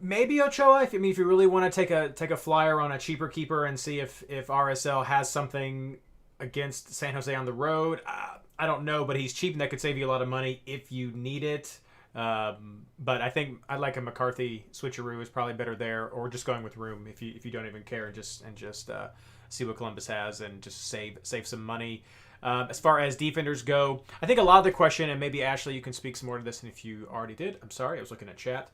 S1: Maybe Ochoa. If you really want to take a flyer on a cheaper keeper and see if RSL has something against San Jose on the road. I don't know, but he's cheap and that could save you a lot of money if you need it. But I think I like a McCarthy switcheroo is probably better there, or just going with room if you don't even care and just see what Columbus has and just save some money. As far as defenders go, I think a lot of the question, and maybe Ashley, you can speak some more to this, and if you already did, I'm sorry, I was looking at chat.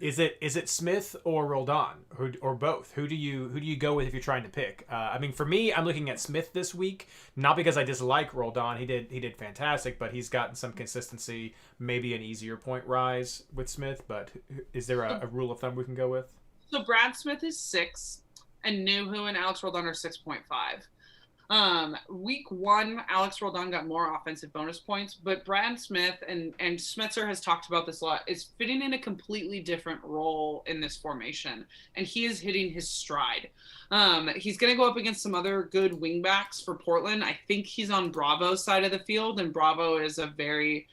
S1: Is it Smith or Roldan, or both? Who do you go with if you're trying to pick? For me, I'm looking at Smith this week, not because I dislike Roldan. He did fantastic, but he's gotten some consistency, maybe an easier point rise with Smith. But is there a rule of thumb we can go with?
S3: So Brad Smith is 6, and Nuhu and Alex Roldan are 6.5. Week 1, Alex Roldan got more offensive bonus points, but Brad Smith, and Smetzer has talked about this a lot, is fitting in a completely different role in this formation, and he is hitting his stride. He's going to go up against some other good wingbacks for Portland. I think he's on Bravo's side of the field, and Bravo is a very,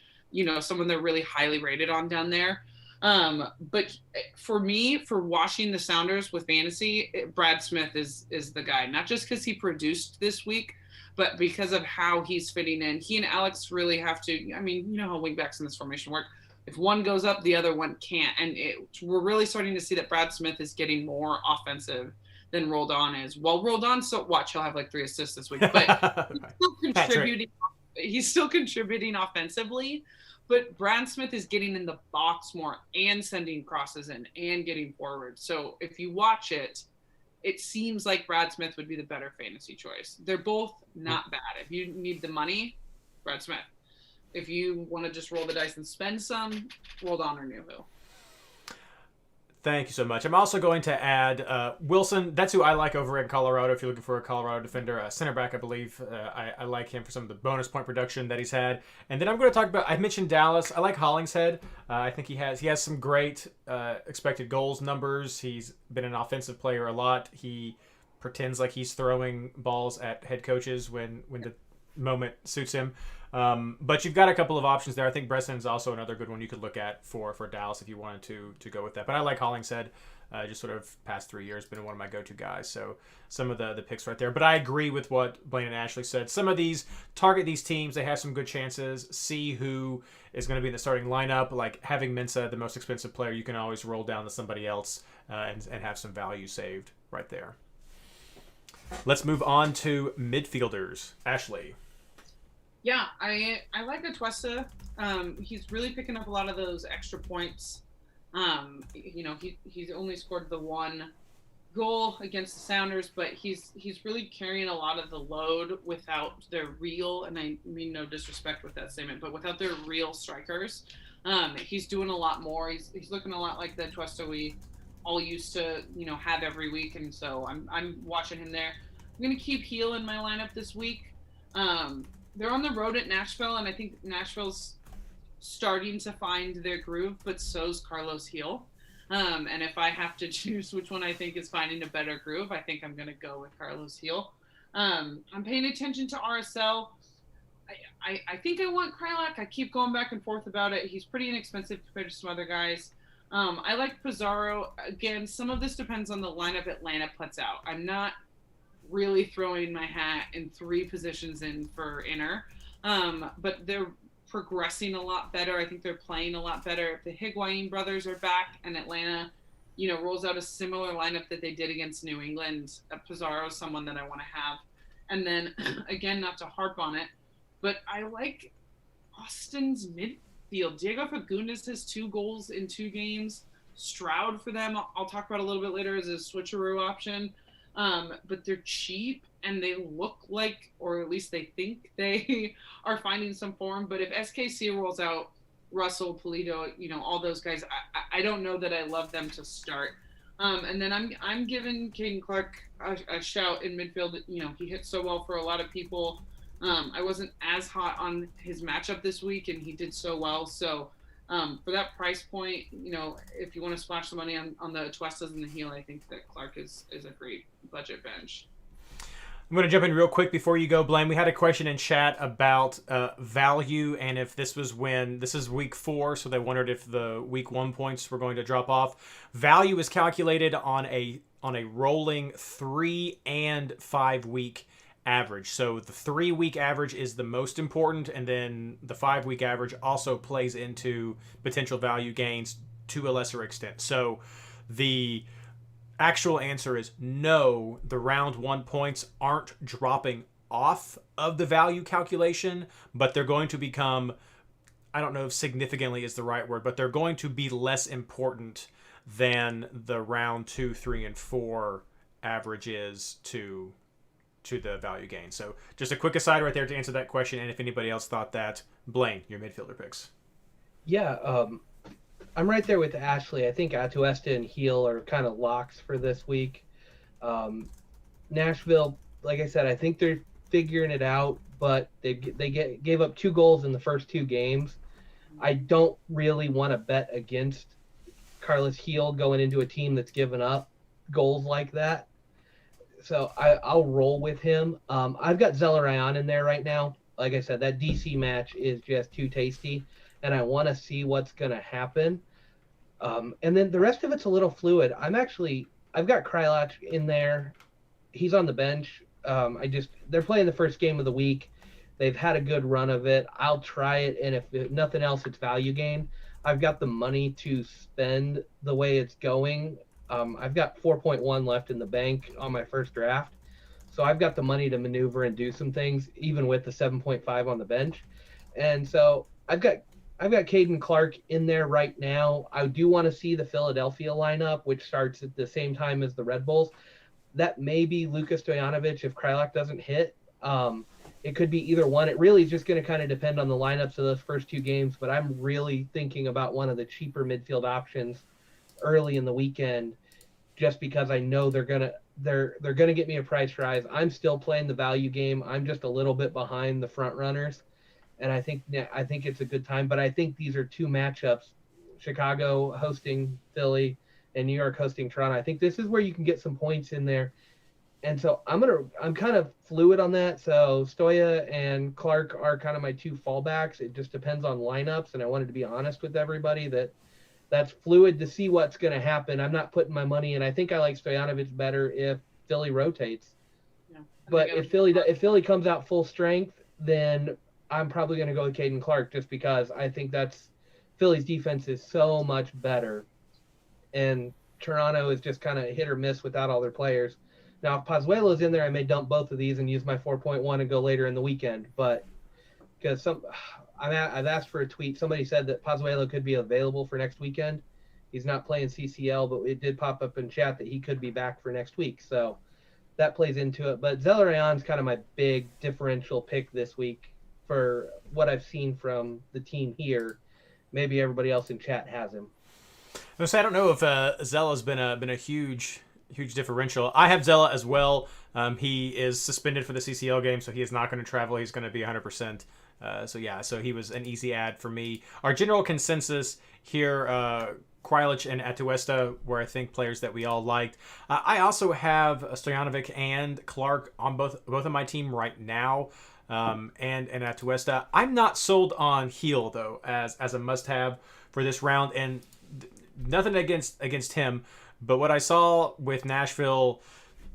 S3: someone they're really highly rated on down there. But for me, for watching the Sounders with fantasy, Brad Smith is the guy, not just because he produced this week, but because of how he's fitting in. He and Alex really have to, you know how wingbacks in this formation work. If one goes up, the other one can't. And we're really starting to see that Brad Smith is getting more offensive than Roldan is. Well, Roldan, he'll have like 3 assists this week, but he's still contributing offensively. But Brad Smith is getting in the box more and sending crosses in and getting forward. So if you watch it, it seems like Brad Smith would be the better fantasy choice. They're both not bad. If you need the money, Brad Smith. If you want to just roll the dice and spend some, Roldan or Nuhu.
S1: Thank you so much. I'm also going to add Wilson. That's who I like over in Colorado. If you're looking for a Colorado defender, center back, I believe. I like him for some of the bonus point production that he's had. And then I'm going to talk about. I mentioned Dallas. I like Hollingshead. I think he has some great expected goals numbers. He's been an offensive player a lot. He pretends like he's throwing balls at head coaches when the moment suits him. But you've got a couple of options there. I think Bresson's also another good one you could look at for Dallas if you wanted to go with that. But I like Hollingshead. Just sort of past 3 years been one of my go-to guys. So some of the picks right there. But I agree with what Blayne and Ashley said. Some of these target these teams. They have some good chances. See who is going to be in the starting lineup. Like having Mensah, the most expensive player, you can always roll down to somebody else and have some value saved right there. Let's move on to midfielders. Ashley.
S3: Yeah, I like Atuesta. He's really picking up a lot of those extra points. He's only scored the 1 goal against the Sounders, but he's really carrying a lot of the load without their real, and I mean no disrespect with that statement, but without their real strikers. He's doing a lot more. He's looking a lot like the Atuesta we all used to, have every week, and so I'm watching him there. I'm gonna keep Heel in my lineup this week. They're on the road at Nashville, and I think Nashville's starting to find their groove, but so's Carlos Heel. And if I have to choose which one I think is finding a better groove, I think I'm gonna go with Carlos Heel. I'm paying attention to RSL. I think I want Krylak. I keep going back and forth about it. He's pretty inexpensive compared to some other guys. I like Pizarro. Again, some of this depends on the lineup Atlanta puts out. I'm not really throwing my hat in 3 positions in for Inter, but they're progressing a lot better. I think they're playing a lot better. If the Higuain brothers are back and Atlanta, rolls out a similar lineup that they did against New England, Pizarro is someone that I want to have. And then, again, not to harp on it, but I like Austin's midfield. Diego Fagundes has 2 goals in 2 games. Stroud for them, I'll talk about a little bit later, as a switcheroo option. But they're cheap and they look like, or at least they think they are finding some form. But if SKC rolls out Russell, Polito, all those guys, I don't know that I love them to start. And then I'm giving Caden Clark a shout in midfield. He hit so well for a lot of people. I wasn't as hot on his matchup this week, and he did so well. So for that price point, if you want to splash some money on the Tuestas and the Heel, I think that Clark is a great budget bench.
S1: I'm going to jump in real quick before you go, Blayne. We had a question in chat about value, and if this is week 4, so they wondered if the week 1 points were going to drop off. Value is calculated on a rolling 3 and 5 week average. So the 3-week average is the most important, and then the 5-week average also plays into potential value gains to a lesser extent. So the actual answer is no, the round 1 points aren't dropping off of the value calculation, but they're going to become, I don't know if significantly is the right word, but they're going to be less important than the round 2, 3, and 4 average is to the value gain. So just a quick aside right there to answer that question, and if anybody else thought that. Blayne, your midfielder picks.
S2: Yeah, I'm right there with Ashley. I think Atuesta and Heel are kind of locks for this week. Nashville, like I said, I think they're figuring it out, but they gave up 2 goals in the first 2 games. I don't really want to bet against Carlos Heel going into a team that's given up goals like that. So I'll roll with him. I've got Zelarayan in there right now. Like I said, that DC match is just too tasty, and I want to see what's going to happen. And then the rest of it's a little fluid. I've got Krylak in there. He's on the bench. They're playing the first game of the week. They've had a good run of it. I'll try it, and if nothing else, it's value gain. I've got the money to spend the way it's going. I've got 4.1 left in the bank on my first draft. So I've got the money to maneuver and do some things, even with the 7.5 on the bench. And so I've got Caden Clark in there right now. I do want to see the Philadelphia lineup, which starts at the same time as the Red Bulls. That may be Luka Stojanovic if Krylak doesn't hit. It could be either one. It really is just going to kind of depend on the lineups of those first 2 games, but I'm really thinking about one of the cheaper midfield options early in the weekend, just because I know they're gonna get me a price rise. I'm still playing the value game. I'm just a little bit behind the front runners, and I think it's a good time. But I think these are 2 matchups: Chicago hosting Philly and New York hosting Toronto. I think this is where you can get some points in there, and so I'm kind of fluid on that. So Stoya and Clark are kind of my 2 fallbacks. It just depends on lineups, and I wanted to be honest with everybody that's fluid to see what's going to happen. I'm not putting my money in. I think I like Stojanovic better if Philly rotates. Yeah, but if Philly comes out full strength, then I'm probably going to go with Caden Clark, just because I think Philly's defense is so much better, and Toronto is just kind of hit or miss without all their players. Now, if Pozuelo's in there, I may dump both of these and use my 4.1 and go later in the weekend. But because I've asked for a tweet. Somebody said that Pozuelo could be available for next weekend. He's not playing CCL, but it did pop up in chat that he could be back for next week. So that plays into it. But Zelarayan's kind of my big differential pick this week for what I've seen from the team here. Maybe everybody else in chat has him.
S1: I say I don't know if Zella's been a huge differential. I have Zella as well. He is suspended for the CCL game, so he is not going to travel. He's going to be 100%. So he was an easy ad for me. Our general consensus here, Krilic and Atuesta were, I think, players that we all liked. I also have Stojanovic and Clark on both of my team right now. And Atuesta. I'm not sold on Heel though as a must-have for this round, and nothing against him, but what I saw with Nashville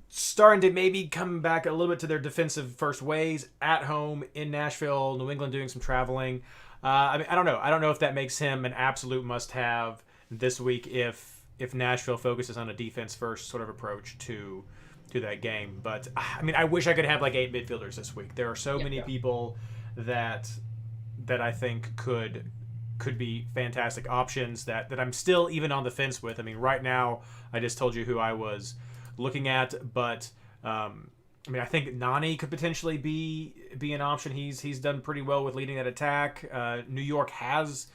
S1: starting to maybe come back a little bit to their defensive first ways at home in Nashville, New England doing some traveling. I mean, I don't know. I don't know if that makes him an absolute must-have this week if Nashville focuses on a defense first sort of approach to that game. But I mean, I wish I could have like 8 midfielders this week. There are so many people that I think could be fantastic options that I'm still even on the fence with. I mean, right now I just told you who I was looking at, but I mean, I think Nani could potentially be an option. He's done pretty well with leading that attack. New York has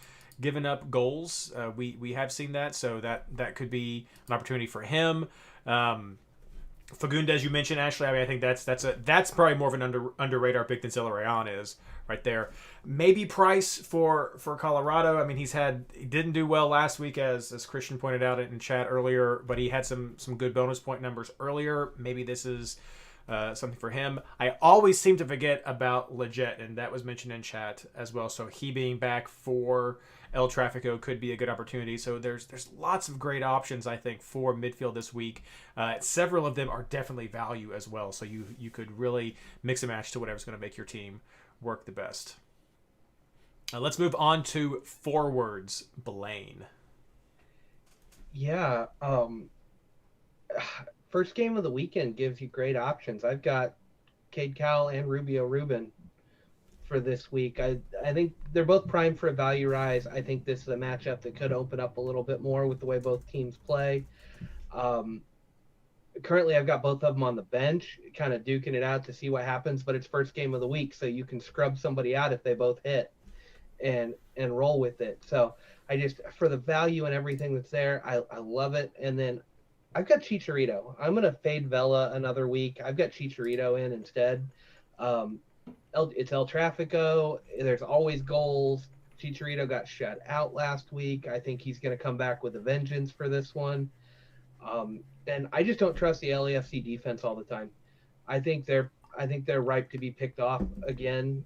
S1: given up goals. We have seen that, so that could be an opportunity for him. Fagundes, you mentioned, Ashley. I mean, I think that's probably more of an under radar pick than Zellerayan is right there. Maybe Price for Colorado. I mean, he didn't do well last week as Christian pointed out in chat earlier, but he had some good bonus point numbers earlier. Maybe this is something for him. I always seem to forget about Leggett, and that was mentioned in chat as well. So he being back for El Trafico could be a good opportunity. So there's lots of great options, I think, for midfield this week. Several of them are definitely value as well. So you could really mix and match to whatever's going to make your team work the best. Let's move on to forwards. Blayne.
S2: Yeah. First game of the weekend gives you great options. I've got Cade Cowell and Rubio Rubin for this week. I think they're both primed for a value rise. I think this is a matchup that could open up a little bit more with the way both teams play. Currently, I've got both of them on the bench, kind of duking it out to see what happens, but it's first game of the week, so you can scrub somebody out if they both hit and roll with it. So I just, for the value and everything that's there, I love it. And then I've got Chicharito. I'm going to fade Vela another week. I've got Chicharito in instead. It's El Trafico. There's always goals. Chicharito got shut out last week. I think he's going to come back with a vengeance for this one. And I just don't trust the LAFC defense all the time. I think they're ripe to be picked off again,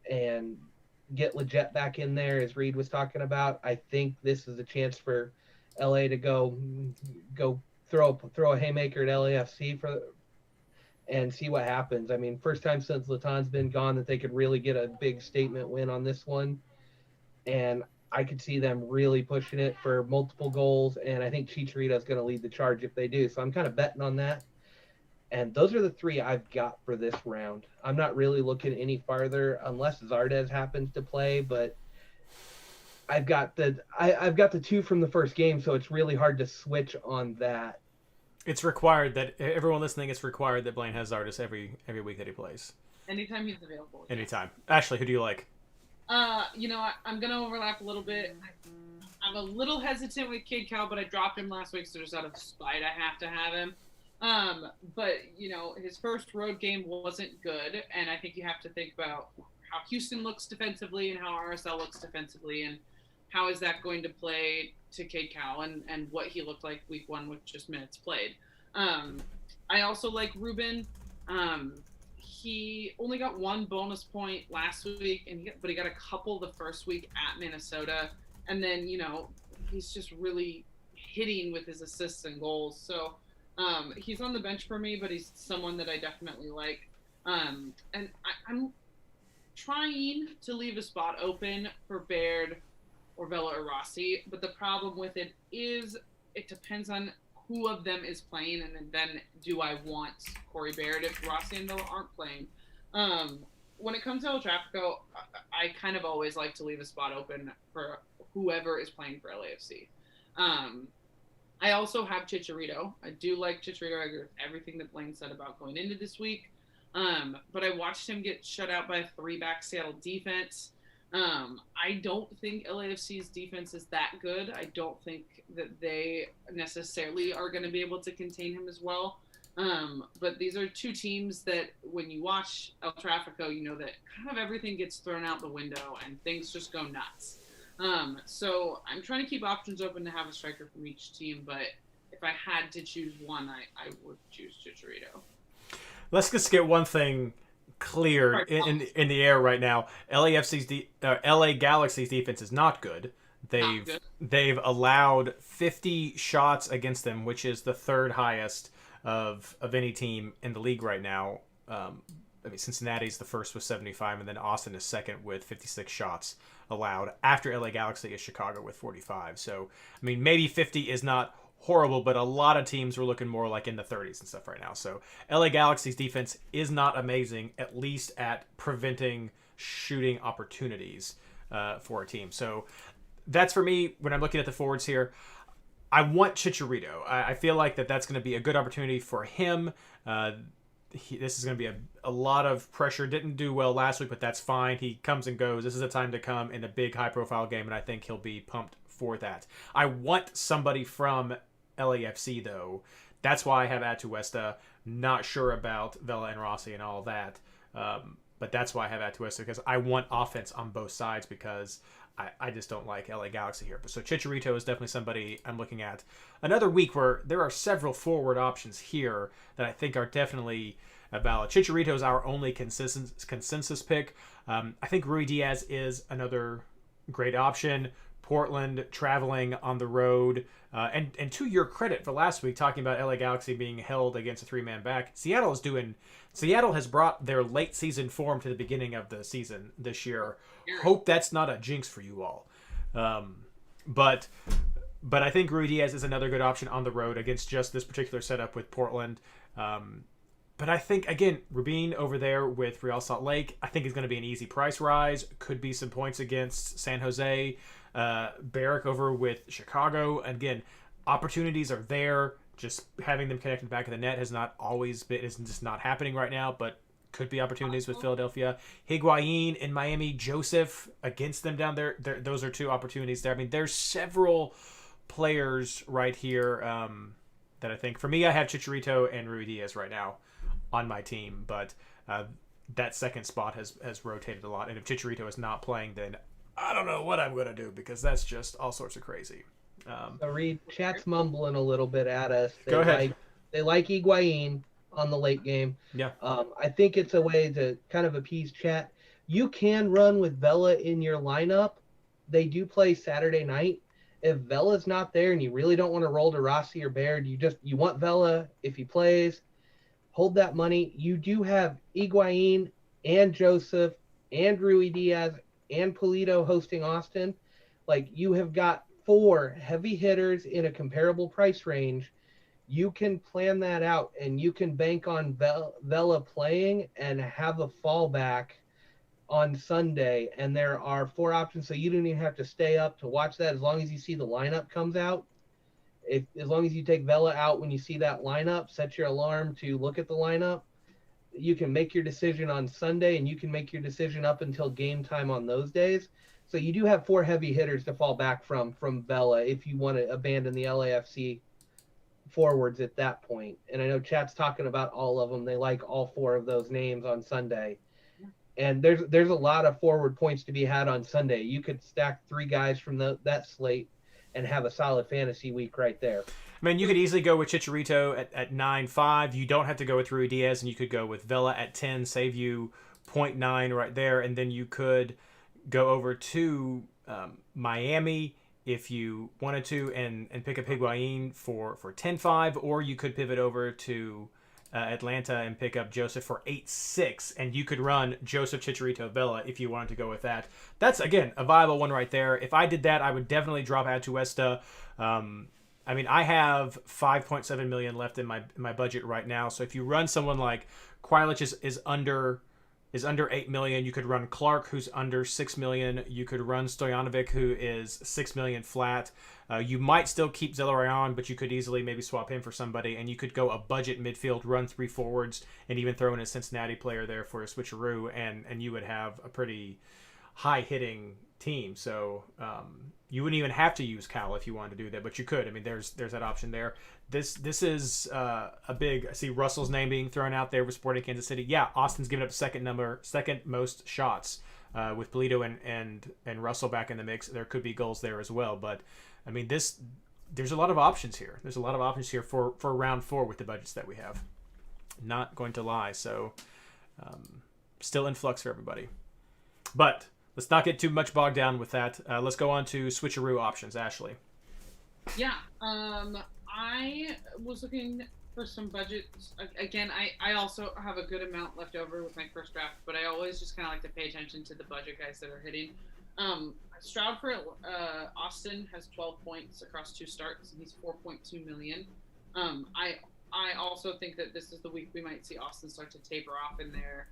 S2: and get Leggett back in there, as Reid was talking about. I think this is a chance for LA to go throw a haymaker at LAFC and see what happens. I mean, first time since Latan's been gone that they could really get a big statement win on this one. And I could see them really pushing it for multiple goals, and I think Chicharito is going to lead the charge if they do. So I'm kind of betting on that. And those are the 3 I've got for this round. I'm not really looking any farther unless Zardes happens to play, but I've got the 2 from the first game, so it's really hard to switch on that.
S1: It's required that everyone listening. It's required that Blayne has Zardes every week that he plays.
S3: Anytime he's available.
S1: Anytime. Ashley, who do you like?
S3: I'm going to overlap a little bit. I'm a little hesitant with Cade Cowell, but I dropped him last week, so just out of spite, I have to have him. But, his first road game wasn't good, and I think you have to think about how Houston looks defensively and how RSL looks defensively, and how is that going to play to Cade Cowell and what he looked like week 1 with just minutes played. I also like Ruben. He only got 1 bonus point last week, but he got a couple the first week at Minnesota. And then, he's just really hitting with his assists and goals. So he's on the bench for me, but he's someone that I definitely like. And I'm trying to leave a spot open for Baird or Vela or Rossi. But the problem with it is it depends on who of them is playing, and then do I want Corey Baird if Rossi and Vela aren't playing? When it comes to El Trafico, I kind of always like to leave a spot open for whoever is playing for LAFC. I also have Chicharito. I do like Chicharito. I agree with everything that Blayne said about going into this week. But I watched him get shut out by a 3-back Seattle defense. I don't think LAFC's defense is that good. I don't think that they necessarily are going to be able to contain him as well. But these are two teams that when you watch El Tráfico, you know that kind of everything gets thrown out the window and things just go nuts. So I'm trying to keep options open to have a striker from each team, but if I had to choose one, I would choose Chicharito.
S1: Let's just get one thing clear in the air right now. LA Galaxy's defense is not good. They've allowed 50 shots against them, which is the third highest of any team in the league right now. Cincinnati's the first with 75, and then Austin is second with 56 shots allowed. After LA Galaxy is Chicago with 45. So, maybe 50 is not horrible, but a lot of teams were looking more like in the 30s and stuff right now. So LA Galaxy's defense is not amazing, at least at preventing shooting opportunities for a team. So that's for me when I'm looking at the forwards here. I want Chicharito. I feel like that's going to be a good opportunity for him. This is going to be a lot of pressure. Didn't do well last week, but that's fine. He comes and goes. This is a time to come in a big high-profile game, and I think he'll be pumped for that. I want somebody from LAFC, though. That's why I have Atuesta. Not sure about Vela and Rossi and all that. But that's why I have Atuesta, because I want offense on both sides, because I just don't like LA Galaxy here. But so Chicharito is definitely somebody I'm looking at. Another week where there are several forward options here that I think are definitely valid. Chicharito is our only consensus pick. I think Rui Diaz is another great option. Portland traveling on the road. And to your credit for last week, talking about LA Galaxy being held against a three-man back, Seattle has brought their late season form to the beginning of the season this year. Hope that's not a jinx for you all. But I think Rui Diaz is another good option on the road against just this particular setup with Portland. But I think, again, Rubin over there with Real Salt Lake, I think is going to be an easy price rise. Could be some points against San Jose. Barrick over with Chicago. Again, opportunities are there. Just having them connected back of the net has not always been, is just not happening right now, but could be opportunities with Philadelphia. Higuain in Miami, Joseph against them down there. Those are two opportunities there. There's several players right here that I think, for me, I have Chicharito and Rui Diaz right now on my team, but that second spot has rotated a lot. And if Chicharito is not playing, then I don't know what I'm going to do, because that's just all sorts of crazy.
S2: So Reid, chat's mumbling a little bit at us.
S1: Go ahead.
S2: They like Higuain on the late game.
S1: Yeah.
S2: I think it's a way to kind of appease chat. You can run with Vela in your lineup. They do play Saturday night. If Vela's not there and you really don't want to roll to Rossi or Baird, you want Vela if he plays, hold that money. You do have Higuain and Joseph and Rui Diaz and Pulido hosting Austin. Like, you have got 4 heavy hitters in a comparable price range. You can plan that out, and you can bank on Vela playing and have a fallback on Sunday. And there are 4 options, so you don't even have to stay up to watch that as long as you see the lineup comes out. As long as you take Vela out when you see that lineup, set your alarm to look at the lineup, you can make your decision on Sunday, and you can make your decision up until game time on those days. So you do have 4 heavy hitters to fall back from Vela if you want to abandon the LAFC forwards at that point. And I know chat's talking about all of them. They like all 4 of those names on Sunday. And there's a lot of forward points to be had on Sunday. You could stack 3 guys from that slate and have a solid fantasy week right there.
S1: You could easily go with Chicharito at 9.5. You don't have to go with Rui Diaz, and you could go with Vela at 10, save you 0.9 right there. And then you could go over to Miami if you wanted to and pick up Higuain for 10.5, or you could pivot over to Atlanta and pick up Joseph for 8.6, and you could run Joseph, Chicharito, Vela if you wanted to go with that. That's, again, a viable one right there. If I did that, I would definitely drop Atuesta. I have 5.7 million left in my budget right now. So if you run someone like Quilic is under 8 million, you could run Clark, who's under 6 million. You could run Stojanovic, who is 6 million flat. You might still keep Zelarayan, but you could easily maybe swap him for somebody, and you could go a budget midfield, run 3 forwards, and even throw in a Cincinnati player there for a switcheroo, and you would have a pretty high hitting team. So you wouldn't even have to use Cal if you wanted to do that, but you could. I mean, there's that option there. This is a big. I see Russell's name being thrown out there for Sporting Kansas City. Yeah, Austin's given up second most shots with Polito and Russell back in the mix. There could be goals there as well, but I mean there's a lot of options here. There's a lot of options here for round 4 with the budgets that we have. Not going to lie, so still in flux for everybody. But let's not get too much bogged down with that. Let's go on to switcheroo options. Ashley.
S3: Yeah. I was looking for some budgets. Again, I also have a good amount left over with my first draft, but I always just kind of like to pay attention to the budget guys that are hitting. Stroud for Austin has 12 points across 2 starts, and he's 4.2 million. I also think that this is the week we might see Austin start to taper off in their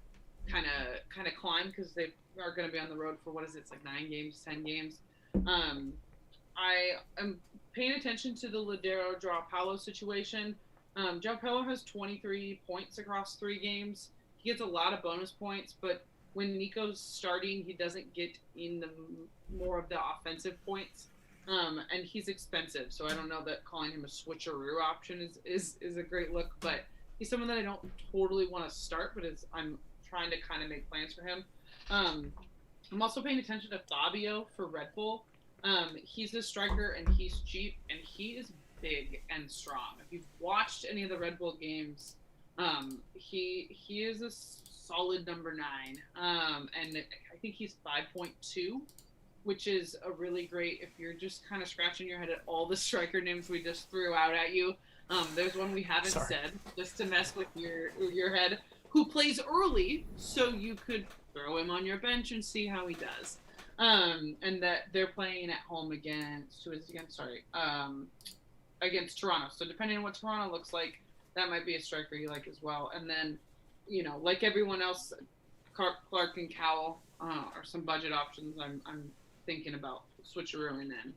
S3: kind of climb, because they are going to be on the road for, what is it, it's like 9 games, 10 games. I am paying attention to the Ladero Joao Paulo situation. Joao Paulo has 23 points across 3 games. He gets a lot of bonus points, but when Nico's starting, he doesn't get in the more of the offensive points. And he's expensive, so I don't know that calling him a switcheroo option is a great look, but he's someone that I don't totally want to start, but I'm trying to kind of make plans for him. I'm also paying attention to Fabio for Red Bull. He's a striker, and he's cheap, and he is big and strong. If you've watched any of the Red Bull games, he is a solid number 9, and I think he's 5.2, which is a really great, if you're just kind of scratching your head at all the striker names we just threw out at you. There's one we haven't said, just to mess with your head, who plays early, so you could throw him on your bench and see how he does. And that they're playing at home against Toronto. So depending on what Toronto looks like, that might be a striker you like as well. And then, like everyone else, Clark and Cowell are some budget options I'm thinking about switcherooing in.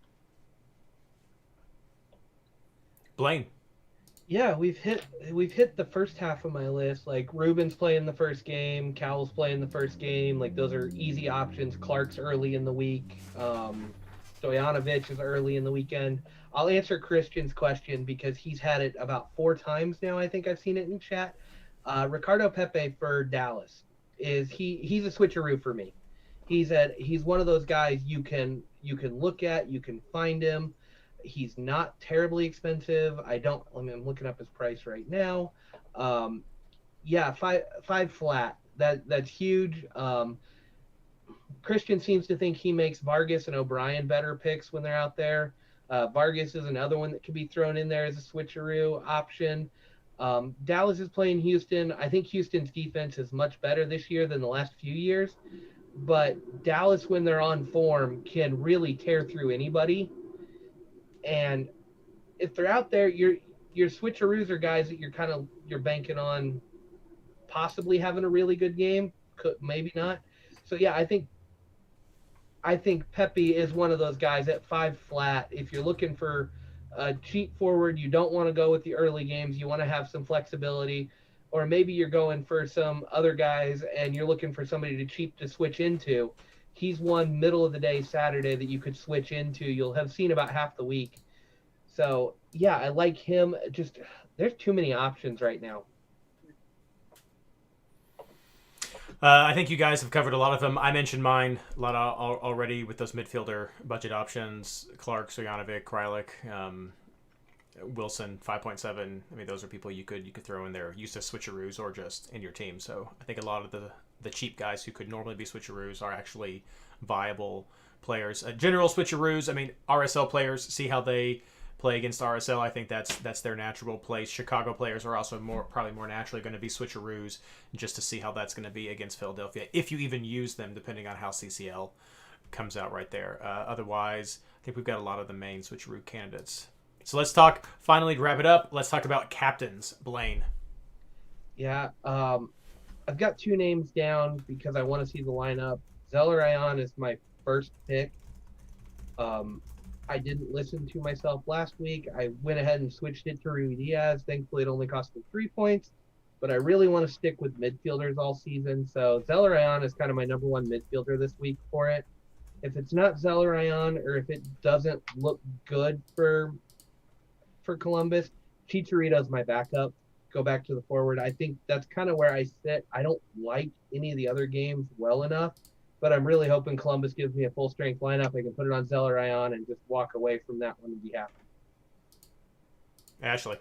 S1: Blayne.
S2: Yeah, we've hit the first half of my list. Like Ruben's playing the first game, Cowell's playing the first game. Like those are easy options. Clark's early in the week. Stojanovic is early in the weekend. I'll answer Christian's question because he's had it about 4 times now. I think I've seen it in chat. Ricardo Pepe for Dallas he's a switcheroo for me. He's one of those guys you can look at, you can find him. He's not terribly expensive. I'm looking up his price right now. Yeah, five flat. That's huge. Christian seems to think he makes Vargas and O'Brien better picks when they're out there. Vargas is another one that could be thrown in there as a switcheroo option. Dallas is playing Houston. I think Houston's defense is much better this year than the last few years. But Dallas, when they're on form, can really tear through anybody. And if they're out there, your switcheroos are guys that you're banking on possibly having a really good game. Maybe not. So yeah, I think Pepe is one of those guys at 5 flat. If you're looking for a cheap forward, you don't want to go with the early games. You want to have some flexibility, or maybe you're going for some other guys and you're looking for somebody to switch into. He's one middle of the day Saturday that you could switch into. You'll have seen about half the week. So yeah, I like him. Just there's too many options right now.
S1: I think you guys have covered a lot of them. I mentioned mine a lot already with those midfielder budget options: Clark, Stojanovic, Krylik, Wilson, 5.7. I mean, those are people you could throw in there, used to switcheroos or just in your team. So I think a lot of the cheap guys who could normally be switcheroos are actually viable players. General switcheroos, I mean, RSL players, see how they play against RSL. I think that's their natural place. Chicago players are also probably more naturally going to be switcheroos, just to see how that's going to be against Philadelphia, if you even use them, depending on how CCL comes out right there. Otherwise, I think we've got a lot of the main switcheroo candidates. So let's talk, finally, to wrap it up, let's talk about captains. Blayne.
S2: Yeah, I've got 2 names down because I want to see the lineup. Zeller Ion is my first pick. I didn't listen to myself last week. I went ahead and switched it to Ruiz Diaz. Thankfully, it only cost me 3 points. but I really want to stick with midfielders all season. So Zelarayan is kind of my number one midfielder this week for it. If it's not Zelarayan, or if it doesn't look good for Columbus, Chicharito's my backup. Go back to the forward. I think that's kind of where I sit. I don't like any of the other games well enough, but I'm really hoping Columbus gives me a full strength lineup. I can put it on Zelarayan and just walk away from that one and be happy.
S1: Ashley.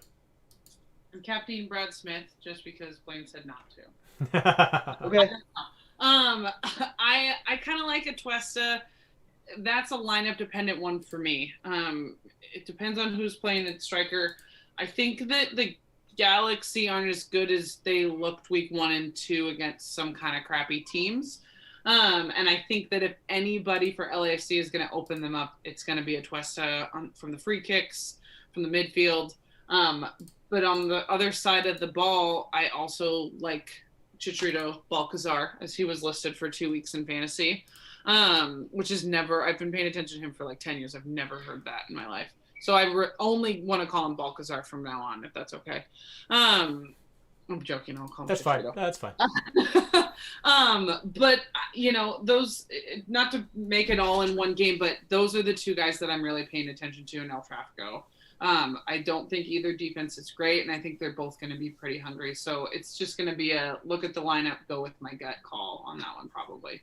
S3: I'm captaining Brad Smith just because Blayne said not to.
S2: Okay.
S3: I kind of like Atuesta. That's a lineup dependent one for me. It depends on who's playing at striker. I think that the Galaxy aren't as good as they looked week 1 and 2 against some kind of crappy teams. And I think that if anybody for LAFC is going to open them up, it's going to be Atuesta from the free kicks, from the midfield. But on the other side of the ball, I also like Chicharito Balcazar, as he was listed for 2 weeks in fantasy, which is never, I've been paying attention to him for like 10 years. I've never heard that in my life. So I only want to call him Balcazar from now on, if that's okay. I'm joking. I'll call him
S1: That's
S3: Chicharito.
S1: fine. That's fine.
S3: But those, not to make it all in one game, but those are the two guys that I'm really paying attention to in El Tráfico. I don't think either defense is great, and I think they're both going to be pretty hungry. So it's just going to be a look at the lineup, go with my gut call on that one, probably.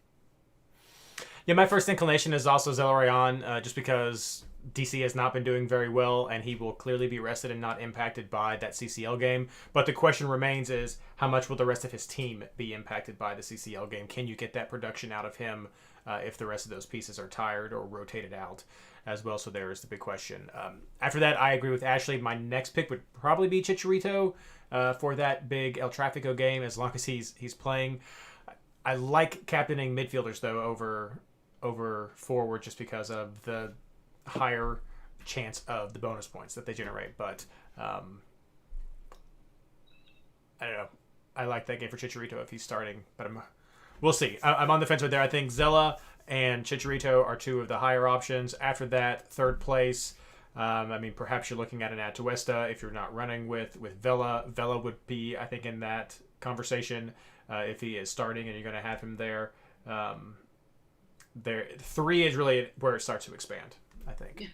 S1: Yeah, my first inclination is also Zelarayan, just because DC has not been doing very well, and he will clearly be rested and not impacted by that CCL game. But the question remains is, how much will the rest of his team be impacted by the CCL game? Can you get that production out of him if the rest of those pieces are tired or rotated out as well? So there is the big question. After that, I agree with Ashley. My next pick would probably be Chicharito for that big El Tráfico game, as long as he's playing. I like captaining midfielders, though, over forward, just because of the higher chance of the bonus points that they generate. But I don't know. I like that game for Chicharito if he's starting, but we'll see. I'm on the fence right there. I think Zella and Chicharito are two of the higher options. After that, third place, perhaps you're looking at an Atuesta if you're not running with Vela. Vela would be, I think, in that conversation if he is starting and you're going to have him there. There, 3 is really where it starts to expand, I think.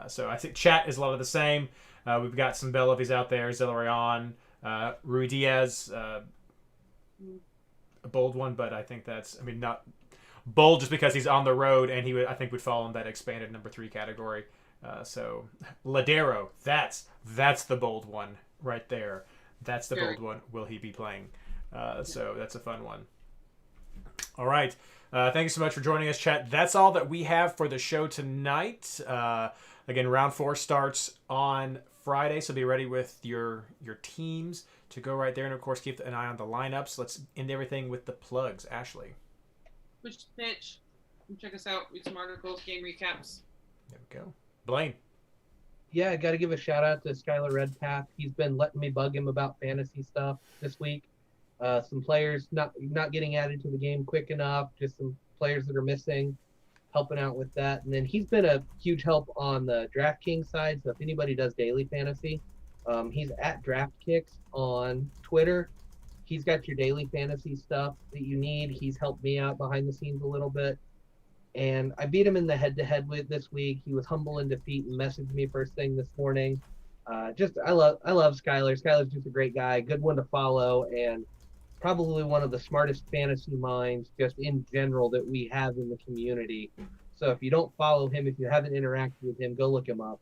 S1: So I think chat is a lot of the same. We've got some Bell if he's out there, Zelarayan, Rui Diaz, a bold one, but I think that's, not bold just because he's on the road, and he would, I think, would fall in that expanded number 3 category. So Ladero, that's the bold one right there. That's the bold one. Will he be playing? So that's a fun one. All right. Thanks so much for joining us, chat. That's all that we have for the show tonight. Again, round 4 starts on Friday, so be ready with your teams to go right there. And, of course, keep an eye on the lineups. Let's end everything with the plugs. Ashley.
S3: Push to pitch. Check us out. Read some articles, game recaps.
S1: There we go. Blayne.
S2: Yeah, I got to give a shout-out to Skylar Redpath. He's been letting me bug him about fantasy stuff this week. Some players not getting added to the game quick enough, just some players that are missing, helping out with that. And then he's been a huge help on the DraftKings side, so if anybody does daily fantasy, he's at DraftKicks on Twitter. He's got your daily fantasy stuff that you need. He's helped me out behind the scenes a little bit. And I beat him in the head-to-head with this week. He was humble in defeat and messaged me first thing this morning. I love Skylar. Skylar's just a great guy, good one to follow, and probably one of the smartest fantasy minds just in general that we have in the community. So if you don't follow him, if you haven't interacted with him, go look him up.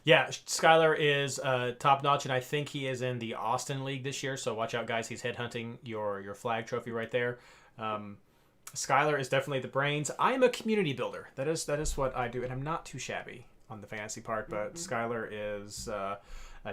S1: Yeah, Skylar is top-notch, and I think he is in the Austin League this year, so watch out, guys. He's headhunting your flag trophy right there. Skylar is definitely the brains. I am a community builder. That is what I do, and I'm not too shabby on the fantasy part, but Skylar is a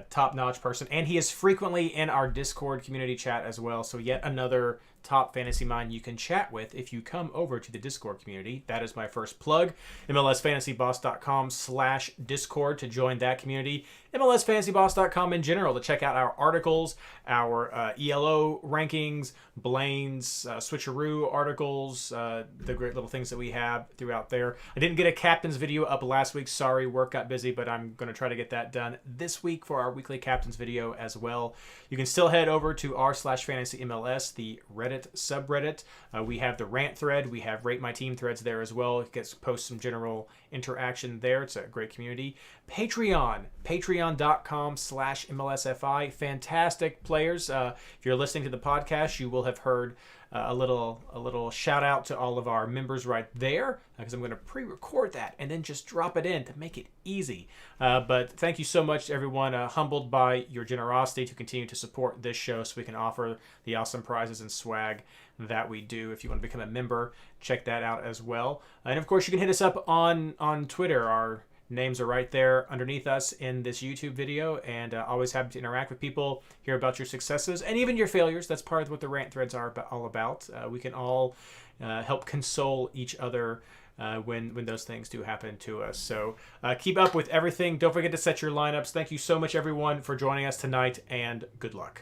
S1: top-notch person, and he is frequently in our Discord community chat as well, so yet another top fantasy mind you can chat with if you come over to the Discord community. That is my first plug. MLSFantasyBoss.com/Discord to join that community. MLSFantasyBoss.com in general to check out our articles, our ELO rankings, Blayne's switcheroo articles, the great little things that we have throughout there. I didn't get a captain's video up last week. Sorry, work got busy, but I'm going to try to get that done this week for our weekly captain's video as well. You can still head over to r/FantasyMLS, the Reddit subreddit. We have the rant thread. We have Rate My Team threads there as well. It gets post some general interaction there. It's a great community. patreon.com/MLSFI. Fantastic players. If you're listening to the podcast, you will have heard a little shout out to all of our members right there, because I'm going to pre-record that and then just drop it in to make it easy. But thank you so much, everyone. Humbled by your generosity to continue to support this show so we can offer the awesome prizes and swag that we do. If you want to become a member, check that out as well. And of course, you can hit us up on Twitter. Our names are right there underneath us in this YouTube video, and always happy to interact with people, hear about your successes and even your failures. That's part of what the rant threads are all about. We can all help console each other when those things do happen to us. So keep up with everything. Don't forget to set your lineups. Thank you so much, everyone, for joining us tonight, and good luck.